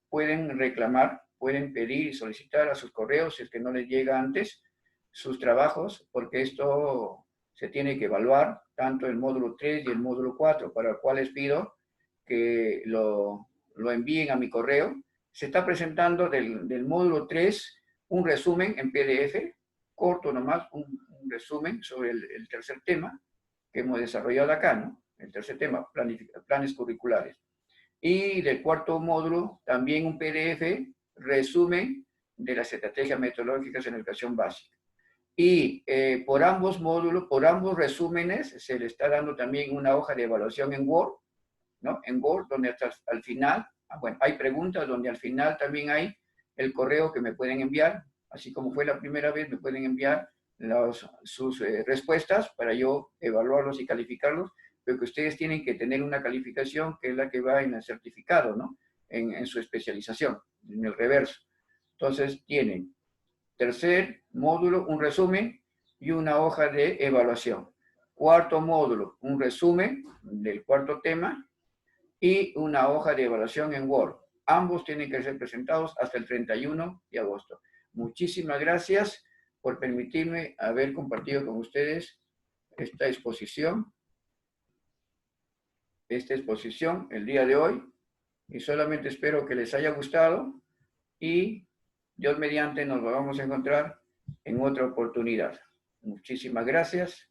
pueden reclamar, pueden pedir y solicitar a sus correos, si es que no les llega antes, sus trabajos, porque esto se tiene que evaluar, tanto el módulo 3 y el módulo 4, para el cual les pido que lo envíen a mi correo. Se está presentando del módulo 3 un resumen en PDF, corto nomás, un resumen sobre el tercer tema que hemos desarrollado acá, ¿no? El tercer tema, planes curriculares. Y del cuarto módulo, también un PDF, resumen de las estrategias metodológicas en educación básica. Y por ambos módulos, por ambos resúmenes, se le está dando también una hoja de evaluación en Word, ¿no? En Word, donde hasta al final, bueno, hay preguntas donde al final también hay el correo que me pueden enviar Así como fue la primera vez, me pueden enviar sus respuestas para yo evaluarlos y calificarlos, pero que ustedes tienen que tener una calificación que es la que va en el certificado, ¿no? En su especialización, en el reverso. Entonces, tienen tercer módulo, un resumen y una hoja de evaluación. Cuarto módulo, un resumen del cuarto tema y una hoja de evaluación en Word. Ambos tienen que ser presentados hasta el 31 de agosto. Muchísimas gracias por permitirme haber compartido con ustedes esta exposición el día de hoy. Y solamente espero que les haya gustado y Dios mediante nos vamos a encontrar en otra oportunidad. Muchísimas gracias